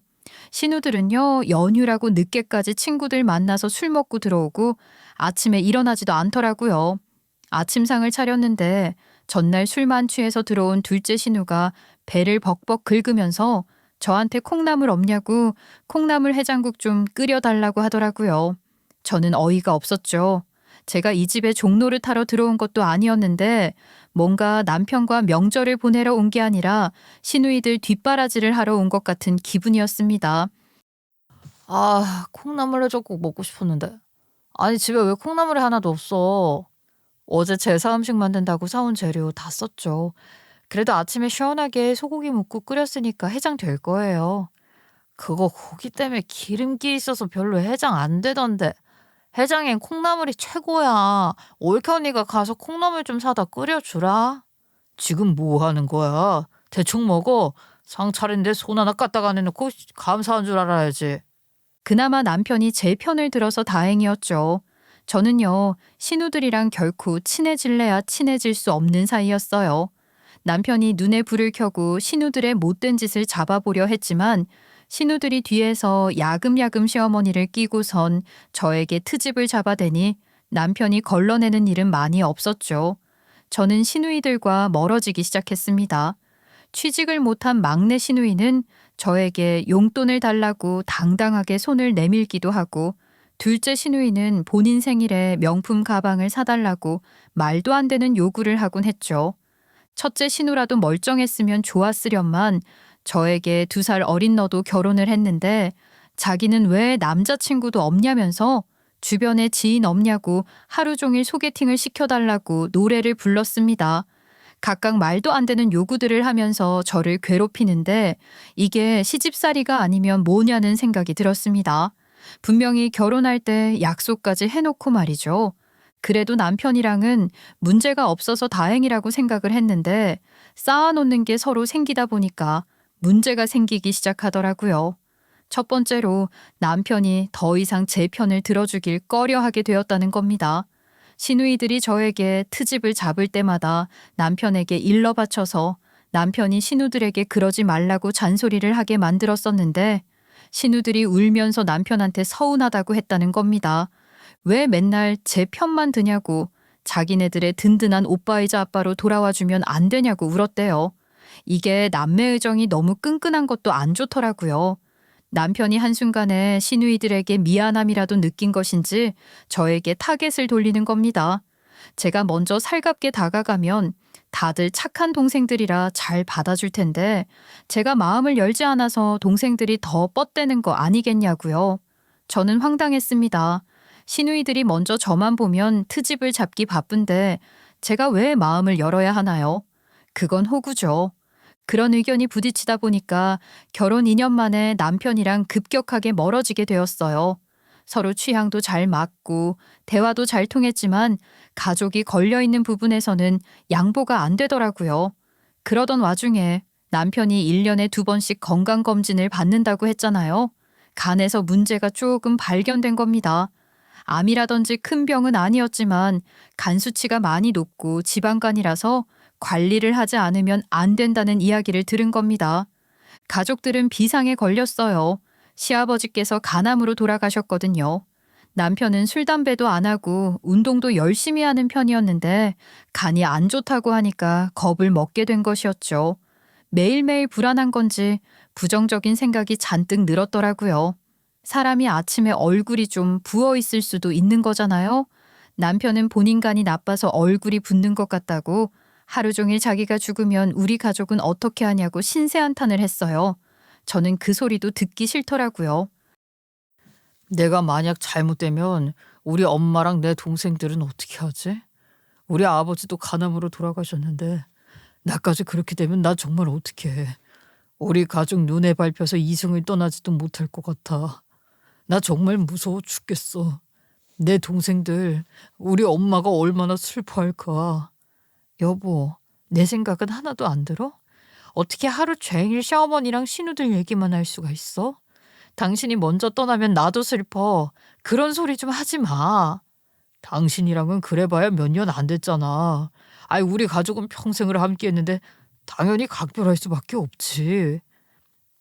신우들은요, 연휴라고 늦게까지 친구들 만나서 술 먹고 들어오고 아침에 일어나지도 않더라고요. 아침상을 차렸는데 전날 술만 취해서 들어온 둘째 신우가 배를 벅벅 긁으면서 저한테 콩나물 없냐고 콩나물 해장국 좀 끓여달라고 하더라고요. 저는 어이가 없었죠. 제가 이 집에 종로를 타러 들어온 것도 아니었는데 뭔가 남편과 명절을 보내러 온 게 아니라 시누이들 뒷바라지를 하러 온 것 같은 기분이었습니다. 아, 콩나물 해장국 먹고 싶었는데. 아니, 집에 왜 콩나물이 하나도 없어? 어제 제사 음식 만든다고 사온 재료 다 썼죠. 그래도 아침에 시원하게 소고기 묵국 끓였으니까 해장 될 거예요. 그거 고기 때문에 기름기 있어서 별로 해장 안 되던데. 해장엔 콩나물이 최고야. 올케 언니가 가서 콩나물 좀 사다 끓여주라. 지금 뭐 하는 거야? 대충 먹어. 상 차린데 손 하나 까딱 안 해놓고 감사한 줄 알아야지. 그나마 남편이 제 편을 들어서 다행이었죠. 저는요, 신우들이랑 결코 친해질래야 친해질 수 없는 사이였어요. 남편이 눈에 불을 켜고 신우들의 못된 짓을 잡아보려 했지만 신우들이 뒤에서 야금야금 시어머니를 끼고선 저에게 트집을 잡아대니 남편이 걸러내는 일은 많이 없었죠. 저는 시누이들과 멀어지기 시작했습니다. 취직을 못한 막내 시누이는 저에게 용돈을 달라고 당당하게 손을 내밀기도 하고 둘째 시누이는 본인 생일에 명품 가방을 사달라고 말도 안 되는 요구를 하곤 했죠. 첫째 시누라도 멀쩡했으면 좋았으련만 저에게 2살 어린 너도 결혼을 했는데 자기는 왜 남자친구도 없냐면서 주변에 지인 없냐고 하루 종일 소개팅을 시켜달라고 노래를 불렀습니다. 각각 말도 안 되는 요구들을 하면서 저를 괴롭히는데 이게 시집살이가 아니면 뭐냐는 생각이 들었습니다. 분명히 결혼할 때 약속까지 해놓고 말이죠. 그래도 남편이랑은 문제가 없어서 다행이라고 생각을 했는데 쌓아놓는 게 서로 생기다 보니까 문제가 생기기 시작하더라고요. 첫 번째로 남편이 더 이상 제 편을 들어주길 꺼려하게 되었다는 겁니다. 시누이들이 저에게 트집을 잡을 때마다 남편에게 일러 바쳐서 남편이 신우들에게 그러지 말라고 잔소리를 하게 만들었었는데 신우들이 울면서 남편한테 서운하다고 했다는 겁니다. 왜 맨날 제 편만 드냐고 자기네들의 든든한 오빠이자 아빠로 돌아와주면 안 되냐고 울었대요. 이게 남매의정이 너무 끈끈한 것도 안 좋더라고요. 남편이 한순간에 시누이들에게 미안함이라도 느낀 것인지 저에게 타겟을 돌리는 겁니다. 제가 먼저 살갑게 다가가면 다들 착한 동생들이라 잘 받아줄 텐데 제가 마음을 열지 않아서 동생들이 더 뻗대는 거 아니겠냐고요. 저는 황당했습니다. 시누이들이 먼저 저만 보면 트집을 잡기 바쁜데 제가 왜 마음을 열어야 하나요? 그건 호구죠. 그런 의견이 부딪히다 보니까 결혼 2년 만에 남편이랑 급격하게 멀어지게 되었어요. 서로 취향도 잘 맞고 대화도 잘 통했지만 가족이 걸려있는 부분에서는 양보가 안 되더라고요. 그러던 와중에 남편이 1년에 2번씩 건강검진을 받는다고 했잖아요. 간에서 문제가 조금 발견된 겁니다. 암이라든지 큰 병은 아니었지만 간 수치가 많이 높고 지방간이라서 관리를 하지 않으면 안 된다는 이야기를 들은 겁니다. 가족들은 비상에 걸렸어요. 시아버지께서 간암으로 돌아가셨거든요. 남편은 술, 담배도 안 하고 운동도 열심히 하는 편이었는데 간이 안 좋다고 하니까 겁을 먹게 된 것이었죠. 매일매일 불안한 건지 부정적인 생각이 잔뜩 늘었더라고요. 사람이 아침에 얼굴이 좀 부어 있을 수도 있는 거잖아요. 남편은 본인 간이 나빠서 얼굴이 붓는 것 같다고 하루 종일 자기가 죽으면 우리 가족은 어떻게 하냐고 신세한탄을 했어요. 저는 그 소리도 듣기 싫더라고요. 내가 만약 잘못되면 우리 엄마랑 내 동생들은 어떻게 하지? 우리 아버지도 간암으로 돌아가셨는데 나까지 그렇게 되면 나 정말 어떻게 해? 우리 가족 눈에 밟혀서 이승을 떠나지도 못할 것 같아. 나 정말 무서워 죽겠어. 내 동생들, 우리 엄마가 얼마나 슬퍼할까. 여보, 내 생각은 하나도 안 들어? 어떻게 하루 종일 시어머니랑 신우들 얘기만 할 수가 있어? 당신이 먼저 떠나면 나도 슬퍼. 그런 소리 좀 하지 마. 당신이랑은 그래봐야 몇 년 안 됐잖아. 아이, 우리 가족은 평생을 함께 했는데 당연히 각별할 수밖에 없지.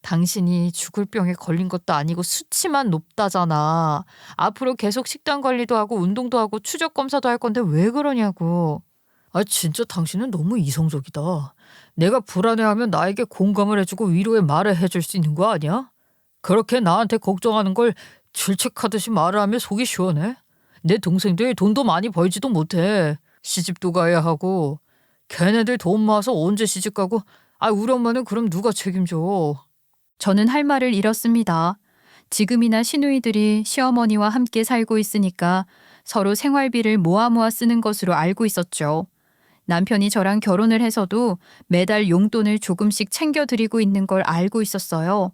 당신이 죽을 병에 걸린 것도 아니고 수치만 높다잖아. 앞으로 계속 식단 관리도 하고 운동도 하고 추적 검사도 할 건데 왜 그러냐고. 아, 진짜 당신은 너무 이성적이다. 내가 불안해하면 나에게 공감을 해주고 위로의 말을 해줄 수 있는 거 아니야? 그렇게 나한테 걱정하는 걸 질책하듯이 말을 하며 속이 시원해? 내 동생들 돈도 많이 벌지도 못해. 시집도 가야 하고. 걔네들 돈 모아서 언제 시집 가고. 아, 우리 엄마는 그럼 누가 책임져? 저는 할 말을 잃었습니다. 지금이나 시누이들이 시어머니와 함께 살고 있으니까 서로 생활비를 모아 쓰는 것으로 알고 있었죠. 남편이 저랑 결혼을 해서도 매달 용돈을 조금씩 챙겨드리고 있는 걸 알고 있었어요.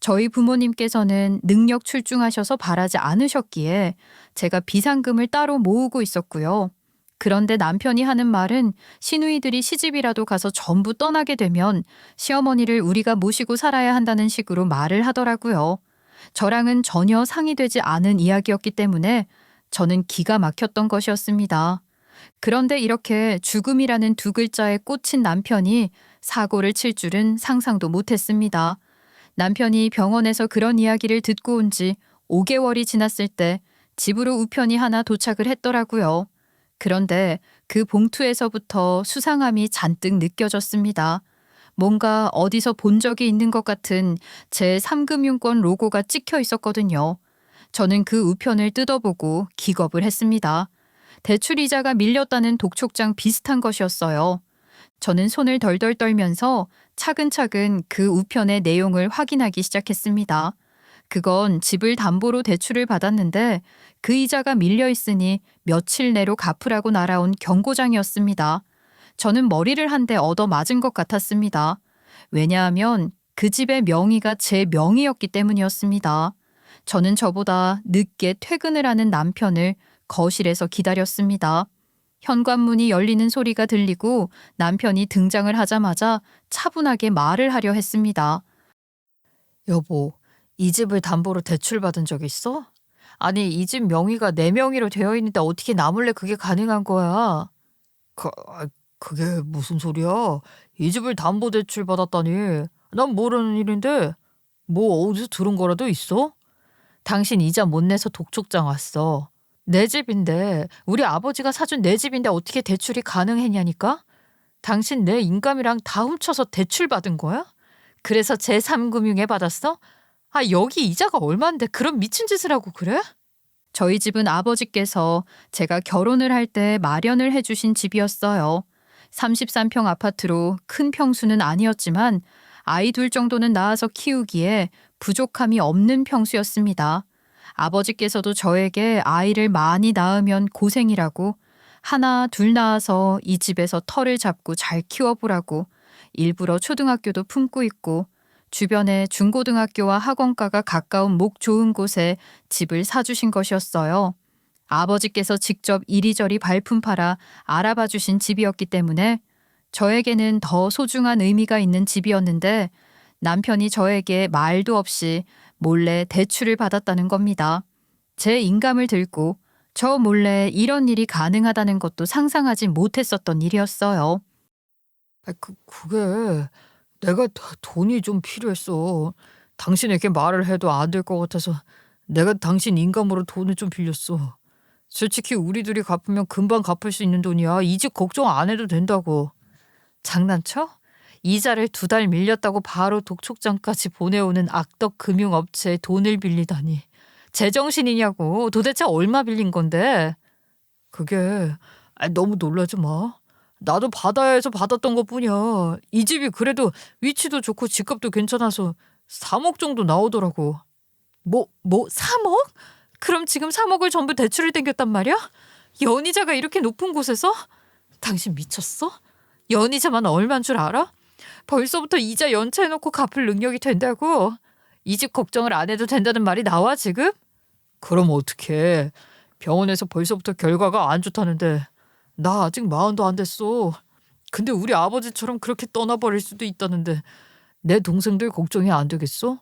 저희 부모님께서는 능력 출중하셔서 바라지 않으셨기에 제가 비상금을 따로 모으고 있었고요. 그런데 남편이 하는 말은 시누이들이 시집이라도 가서 전부 떠나게 되면 시어머니를 우리가 모시고 살아야 한다는 식으로 말을 하더라고요. 저랑은 전혀 상의되지 않은 이야기였기 때문에 저는 기가 막혔던 것이었습니다. 그런데 이렇게 죽음이라는 두 글자에 꽂힌 남편이 사고를 칠 줄은 상상도 못했습니다. 남편이 병원에서 그런 이야기를 듣고 온 지 5개월이 지났을 때 집으로 우편이 하나 도착을 했더라고요. 그런데 그 봉투에서부터 수상함이 잔뜩 느껴졌습니다. 뭔가 어디서 본 적이 있는 것 같은 제 3금융권 로고가 찍혀 있었거든요. 저는 그 우편을 뜯어보고 기겁을 했습니다. 대출 이자가 밀렸다는 독촉장 비슷한 것이었어요. 저는 손을 덜덜 떨면서 차근차근 그 우편의 내용을 확인하기 시작했습니다. 그건 집을 담보로 대출을 받았는데 그 이자가 밀려 있으니 며칠 내로 갚으라고 날아온 경고장이었습니다. 저는 머리를 한 대 얻어 맞은 것 같았습니다. 왜냐하면 그 집의 명의가 제 명의였기 때문이었습니다. 저는 저보다 늦게 퇴근을 하는 남편을 거실에서 기다렸습니다. 현관문이 열리는 소리가 들리고 남편이 등장을 하자마자 차분하게 말을 하려 했습니다. 여보, 이 집을 담보로 대출받은 적 있어? 아니, 이 집 명의가 내 명의로 되어 있는데 어떻게 나 몰래 그게 가능한 거야? 그게 무슨 소리야? 이 집을 담보 대출 받았다니. 난 모르는 일인데. 뭐 어디서 들은 거라도 있어? 당신 이자 못 내서 독촉장 왔어. 내 집인데, 우리 아버지가 사준 내 집인데 어떻게 대출이 가능했냐니까? 당신 내 인감이랑 다 훔쳐서 대출 받은 거야? 그래서 제3금융에 받았어? 아, 여기 이자가 얼만데 그런 미친 짓을 하고 그래? 저희 집은 아버지께서 제가 결혼을 할 때 마련을 해주신 집이었어요. 33평 아파트로 큰 평수는 아니었지만 아이 둘 정도는 낳아서 키우기에 부족함이 없는 평수였습니다. 아버지께서도 저에게 아이를 많이 낳으면 고생이라고 하나 둘 낳아서 이 집에서 터를 잡고 잘 키워보라고 일부러 초등학교도 품고 있고 주변에 중고등학교와 학원가가 가까운 목 좋은 곳에 집을 사주신 것이었어요. 아버지께서 직접 이리저리 발품 팔아 알아봐 주신 집이었기 때문에 저에게는 더 소중한 의미가 있는 집이었는데 남편이 저에게 말도 없이 몰래 대출을 받았다는 겁니다. 제 인감을 들고 저 몰래 이런 일이 가능하다는 것도 상상하지 못했었던 일이었어요. 그게 내가 돈이 좀 필요했어. 당신에게 말을 해도 안 될 것 같아서 내가 당신 인감으로 돈을 좀 빌렸어. 솔직히 우리 둘이 갚으면 금방 갚을 수 있는 돈이야. 이 집 걱정 안 해도 된다고. 장난쳐? 이자를 2달 밀렸다고 바로 독촉장까지 보내오는 악덕 금융업체에 돈을 빌리다니. 제정신이냐고. 도대체 얼마 빌린 건데? 그게 너무 놀라지 마. 나도 받아야 해서 받았던 것뿐이야. 이 집이 그래도 위치도 좋고 집값도 괜찮아서 3억 정도 나오더라고. 뭐 3억? 그럼 지금 3억을 전부 대출을 땡겼단 말이야? 연이자가 이렇게 높은 곳에서? 당신 미쳤어? 연이자만 얼마인 줄 알아? 벌써부터 이자 연체해놓고 갚을 능력이 된다고? 이 집 걱정을 안 해도 된다는 말이 나와 지금? 그럼 어떡해. 병원에서 벌써부터 결과가 안 좋다는데 나 아직 마흔도 안 됐어. 근데 우리 아버지처럼 그렇게 떠나버릴 수도 있다는데 내 동생들 걱정이 안 되겠어?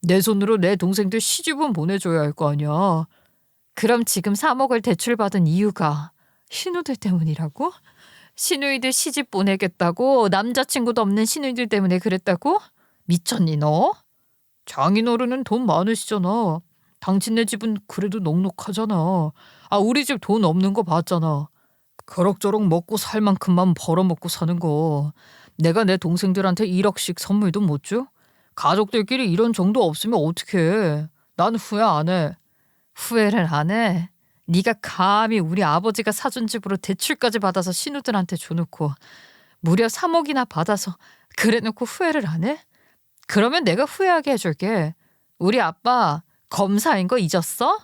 내 손으로 내 동생들 시집은 보내줘야 할 거 아니야. 그럼 지금 3억을 대출받은 이유가 신우들 때문이라고? 신우이들 시집 보내겠다고? 남자친구도 없는 신우이들 때문에 그랬다고? 미쳤니 너? 장인어른은 돈 많으시잖아. 당신네 집은 그래도 넉넉하잖아. 우리 집 돈 없는 거 봤잖아. 그럭저럭 먹고 살 만큼만 벌어먹고 사는 거. 내가 내 동생들한테 1억씩 선물도 못 줘? 가족들끼리 이런 정도 없으면 어떡해. 난 후회 안 해. 후회를 안 해? 네가 감히 우리 아버지가 사준 집으로 대출까지 받아서 신우들한테 줘놓고 무려 3억이나 받아서 그래놓고 후회를 안 해? 그러면 내가 후회하게 해줄게. 우리 아빠 검사인 거 잊었어?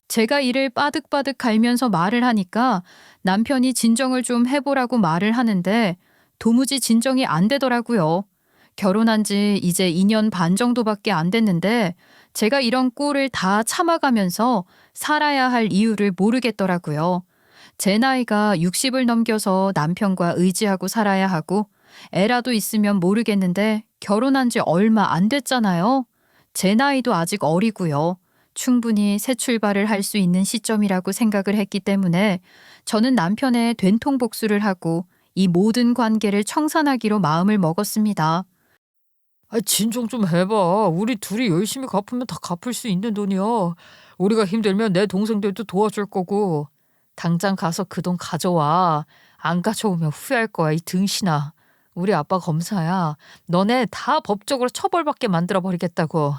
제가 이를 빠득빠득 갈면서 말을 하니까 남편이 진정을 좀 해보라고 말을 하는데 도무지 진정이 안 되더라고요. 결혼한 지 이제 2년 반 정도밖에 안 됐는데 제가 이런 꼴을 다 참아가면서 살아야 할 이유를 모르겠더라고요. 제 나이가 60을 넘겨서 남편과 의지하고 살아야 하고 애라도 있으면 모르겠는데 결혼한 지 얼마 안 됐잖아요. 제 나이도 아직 어리고요. 충분히 새 출발을 할 수 있는 시점이라고 생각을 했기 때문에 저는 남편의 된통 복수를 하고 이 모든 관계를 청산하기로 마음을 먹었습니다. 진정 좀 해봐. 우리 둘이 열심히 갚으면 다 갚을 수 있는 돈이야. 우리가 힘들면 내 동생들도 도와줄 거고. 당장 가서 그 돈 가져와. 안 가져오면 후회할 거야, 이 등신아. 우리 아빠 검사야. 너네 다 법적으로 처벌받게 만들어버리겠다고.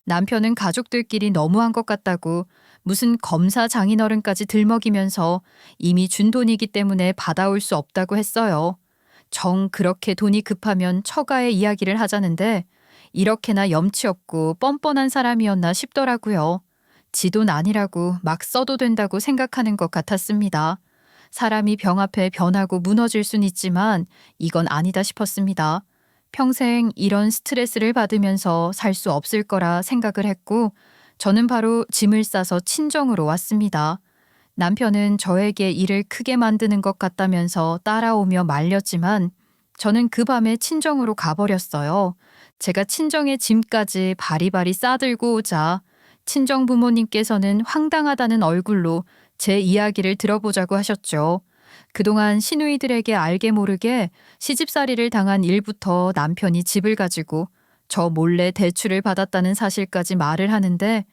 남편은 가족들끼리 너무한 것 같다고 무슨 검사 장인어른까지 들먹이면서 이미 준 돈이기 때문에 받아올 수 없다고 했어요. 정 그렇게 돈이 급하면 처가의 이야기를 하자는데 이렇게나 염치 없고 뻔뻔한 사람이었나 싶더라고요. 지 돈 아니라고 막 써도 된다고 생각하는 것 같았습니다. 사람이 병 앞에 변하고 무너질 순 있지만 이건 아니다 싶었습니다. 평생 이런 스트레스를 받으면서 살 수 없을 거라 생각을 했고 저는 바로 짐을 싸서 친정으로 왔습니다. 남편은 저에게 일을 크게 만드는 것 같다면서 따라오며 말렸지만 저는 그 밤에 친정으로 가버렸어요. 제가 친정의 짐까지 바리바리 싸들고 오자 친정 부모님께서는 황당하다는 얼굴로 제 이야기를 들어보자고 하셨죠. 그동안 시누이들에게 알게 모르게 시집살이를 당한 일부터 남편이 집을 가지고 저 몰래 대출을 받았다는 사실까지 말을 하는데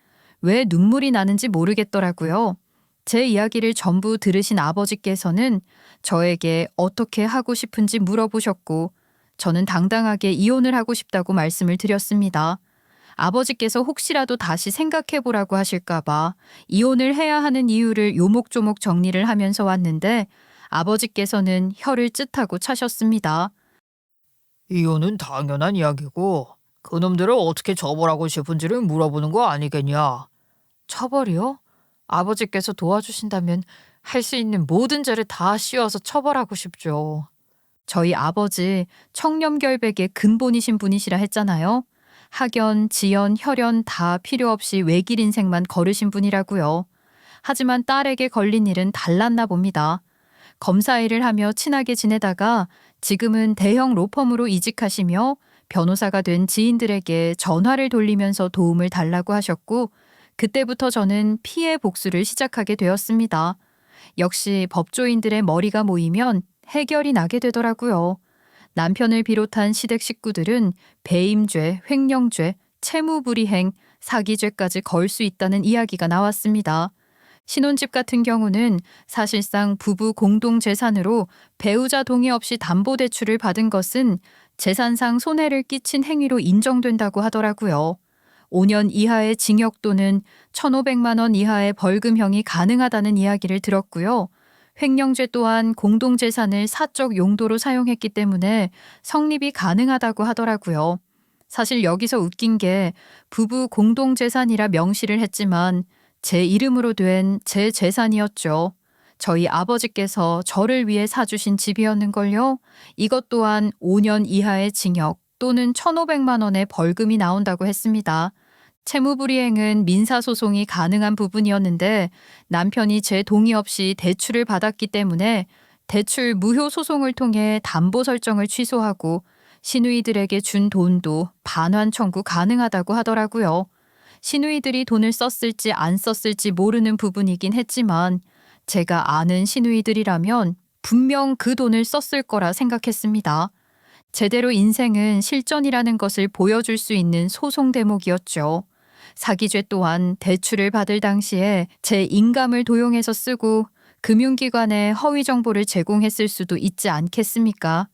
왜 눈물이 나는지 모르겠더라고요. 제 이야기를 전부 들으신 아버지께서는 저에게 어떻게 하고 싶은지 물어보셨고 저는 당당하게 이혼을 하고 싶다고 말씀을 드렸습니다. 아버지께서 혹시라도 다시 생각해보라고 하실까봐 이혼을 해야 하는 이유를 요목조목 정리를 하면서 왔는데 아버지께서는 혀를 쯧하고 차셨습니다. 이혼은 당연한 이야기고 그놈들을 어떻게 처벌하고 싶은지를 물어보는 거 아니겠냐. 처벌이요? 아버지께서 도와주신다면 할 수 있는 모든 죄를 다 씌워서 처벌하고 싶죠. 저희 아버지 청렴결백의 근본이신 분이시라 했잖아요. 학연, 지연, 혈연 다 필요 없이 외길 인생만 걸으신 분이라고요. 하지만 딸에게 걸린 일은 달랐나 봅니다. 검사 일을 하며 친하게 지내다가 지금은 대형 로펌으로 이직하시며 변호사가 된 지인들에게 전화를 돌리면서 도움을 달라고 하셨고 그때부터 저는 피해 복수를 시작하게 되었습니다. 역시 법조인들의 머리가 모이면 해결이 나게 되더라고요. 남편을 비롯한 시댁 식구들은 배임죄, 횡령죄, 채무불이행, 사기죄까지 걸 수 있다는 이야기가 나왔습니다. 신혼집 같은 경우는 사실상 부부 공동재산으로 배우자 동의 없이 담보대출을 받은 것은 재산상 손해를 끼친 행위로 인정된다고 하더라고요. 5년 이하의 징역 또는 1,500만 원 이하의 벌금형이 가능하다는 이야기를 들었고요. 횡령죄 또한 공동재산을 사적 용도로 사용했기 때문에 성립이 가능하다고 하더라고요. 사실 여기서 웃긴 게 부부 공동재산이라 명시를 했지만 제 이름으로 된 제 재산이었죠. 저희 아버지께서 저를 위해 사주신 집이었는걸요. 이것 또한 5년 이하의 징역 또는 1,500만 원의 벌금이 나온다고 했습니다. 채무불이행은 민사소송이 가능한 부분이었는데 남편이 제 동의 없이 대출을 받았기 때문에 대출 무효 소송을 통해 담보 설정을 취소하고 시누이들에게 준 돈도 반환 청구 가능하다고 하더라고요. 시누이들이 돈을 썼을지 안 썼을지 모르는 부분이긴 했지만 제가 아는 시누이들이라면 분명 그 돈을 썼을 거라 생각했습니다. 제대로 인생은 실전이라는 것을 보여줄 수 있는 소송 대목이었죠. 사기죄 또한 대출을 받을 당시에 제 인감을 도용해서 쓰고 금융기관에 허위 정보를 제공했을 수도 있지 않겠습니까?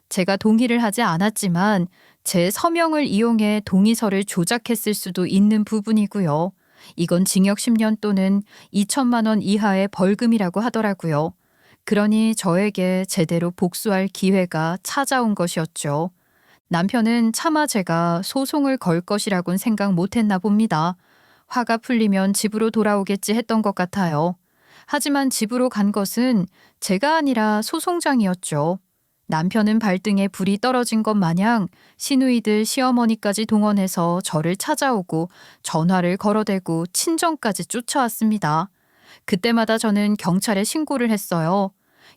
제가 동의를 하지 않았지만 제 서명을 이용해 동의서를 조작했을 수도 있는 부분이고요. 이건 징역 10년 또는 2천만 원 이하의 벌금이라고 하더라고요. 그러니 저에게 제대로 복수할 기회가 찾아온 것이었죠. 남편은 차마 제가 소송을 걸 것이라고는 생각 못했나 봅니다. 화가 풀리면 집으로 돌아오겠지 했던 것 같아요. 하지만 집으로 간 것은 제가 아니라 소송장이었죠. 남편은 발등에 불이 떨어진 것 마냥 시누이들 시어머니까지 동원해서 저를 찾아오고 전화를 걸어대고 친정까지 쫓아왔습니다. 그때마다 저는 경찰에 신고를 했어요.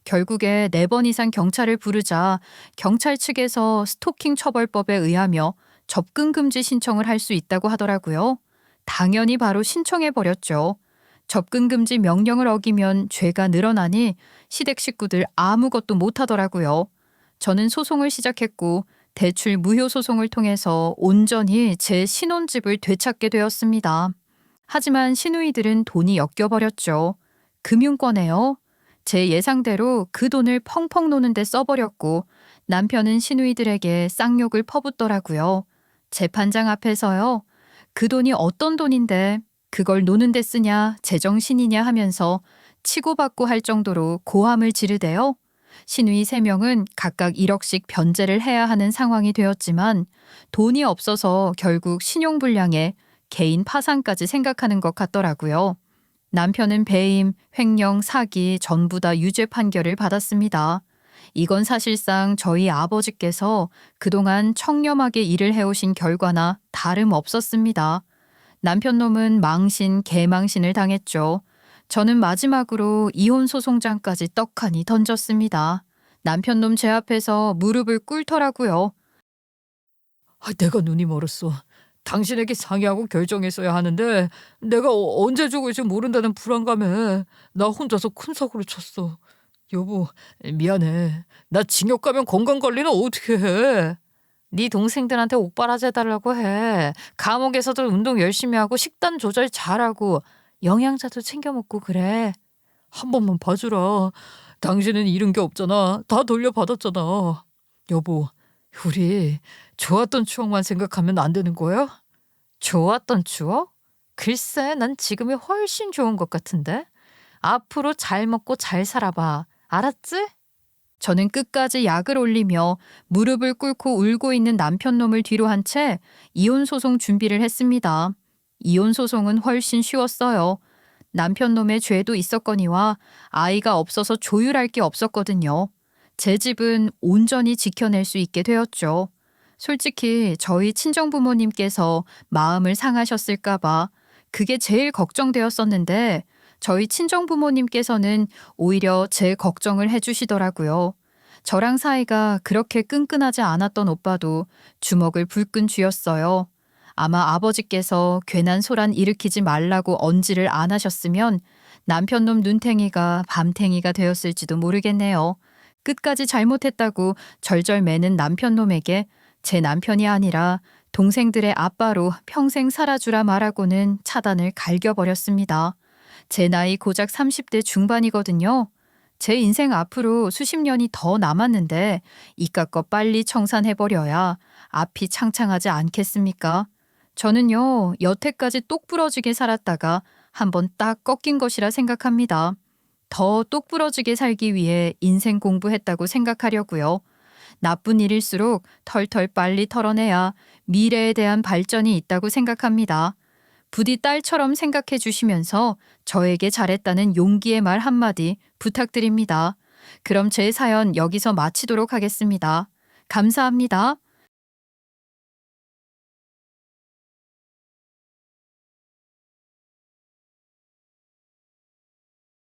결국에 4번 이상 경찰을 부르자 경찰 측에서 스토킹 처벌법에 의하며 접근 금지 신청을 할 수 있다고 하더라고요. 당연히 바로 신청해버렸죠. 접근 금지 명령을 어기면 죄가 늘어나니 시댁 식구들 아무것도 못하더라고요. 저는 소송을 시작했고 대출 무효 소송을 통해서 온전히 제 신혼집을 되찾게 되었습니다. 하지만 시누이들은 돈이 엮여버렸죠. 금융권에요. 제 예상대로 그 돈을 펑펑 노는데 써버렸고 남편은 시누이들에게 쌍욕을 퍼붓더라고요. 재판장 앞에서요. 그 돈이 어떤 돈인데 그걸 노는데 쓰냐 제정신이냐 하면서 치고받고 할 정도로 고함을 지르대요. 시누이 3명은 각각 1억씩 변제를 해야 하는 상황이 되었지만 돈이 없어서 결국 신용불량에 개인 파산까지 생각하는 것 같더라고요. 남편은 배임, 횡령, 사기 전부 다 유죄 판결을 받았습니다. 이건 사실상 저희 아버지께서 그동안 청렴하게 일을 해오신 결과나 다름없었습니다. 남편 놈은 망신, 개망신을 당했죠. 저는 마지막으로 이혼 소송장까지 떡하니 던졌습니다. 남편 놈 제 앞에서 무릎을 꿇더라고요. 내가 눈이 멀었어. 당신에게 상의하고 결정했어야 하는데 내가 언제 죽을지 모른다는 불안감에 나 혼자서 큰 사고를 쳤어. 여보, 미안해. 나 징역 가면 건강관리는 어떻게 해? 네 동생들한테 옥바라지 해달라고 해. 감옥에서도 운동 열심히 하고 식단 조절 잘하고 영양제도 챙겨 먹고 그래. 한 번만 봐주라. 당신은 잃은 게 없잖아. 다 돌려받았잖아. 여보, 우리 좋았던 추억만 생각하면 안 되는 거야? 좋았던 추억? 글쎄, 난 지금이 훨씬 좋은 것 같은데. 앞으로 잘 먹고 잘 살아봐. 알았지? 저는 끝까지 약을 올리며 무릎을 꿇고 울고 있는 남편 놈을 뒤로 한 채 이혼 소송 준비를 했습니다. 이혼 소송은 훨씬 쉬웠어요. 남편 놈의 죄도 있었거니와 아이가 없어서 조율할 게 없었거든요. 제 집은 온전히 지켜낼 수 있게 되었죠. 솔직히 저희 친정부모님께서 마음을 상하셨을까봐 그게 제일 걱정되었었는데 저희 친정부모님께서는 오히려 제 걱정을 해주시더라고요. 저랑 사이가 그렇게 끈끈하지 않았던 오빠도 주먹을 불끈 쥐었어요. 아마 아버지께서 괜한 소란 일으키지 말라고 언지를 안 하셨으면 남편놈 눈탱이가 밤탱이가 되었을지도 모르겠네요. 끝까지 잘못했다고 절절매는 남편놈에게 제 남편이 아니라 동생들의 아빠로 평생 살아주라 말하고는 차단을 갈겨버렸습니다. 제 나이 고작 30대 중반이거든요. 제 인생 앞으로 수십 년이 더 남았는데 이깟 거 빨리 청산해버려야 앞이 창창하지 않겠습니까? 저는요, 여태까지 똑부러지게 살았다가 한번 딱 꺾인 것이라 생각합니다. 더 똑부러지게 살기 위해 인생 공부했다고 생각하려고요. 나쁜 일일수록 털털 빨리 털어내야 미래에 대한 발전이 있다고 생각합니다. 부디 딸처럼 생각해 주시면서 저에게 잘했다는 용기의 말 한마디 부탁드립니다. 그럼 제 사연 여기서 마치도록 하겠습니다. 감사합니다.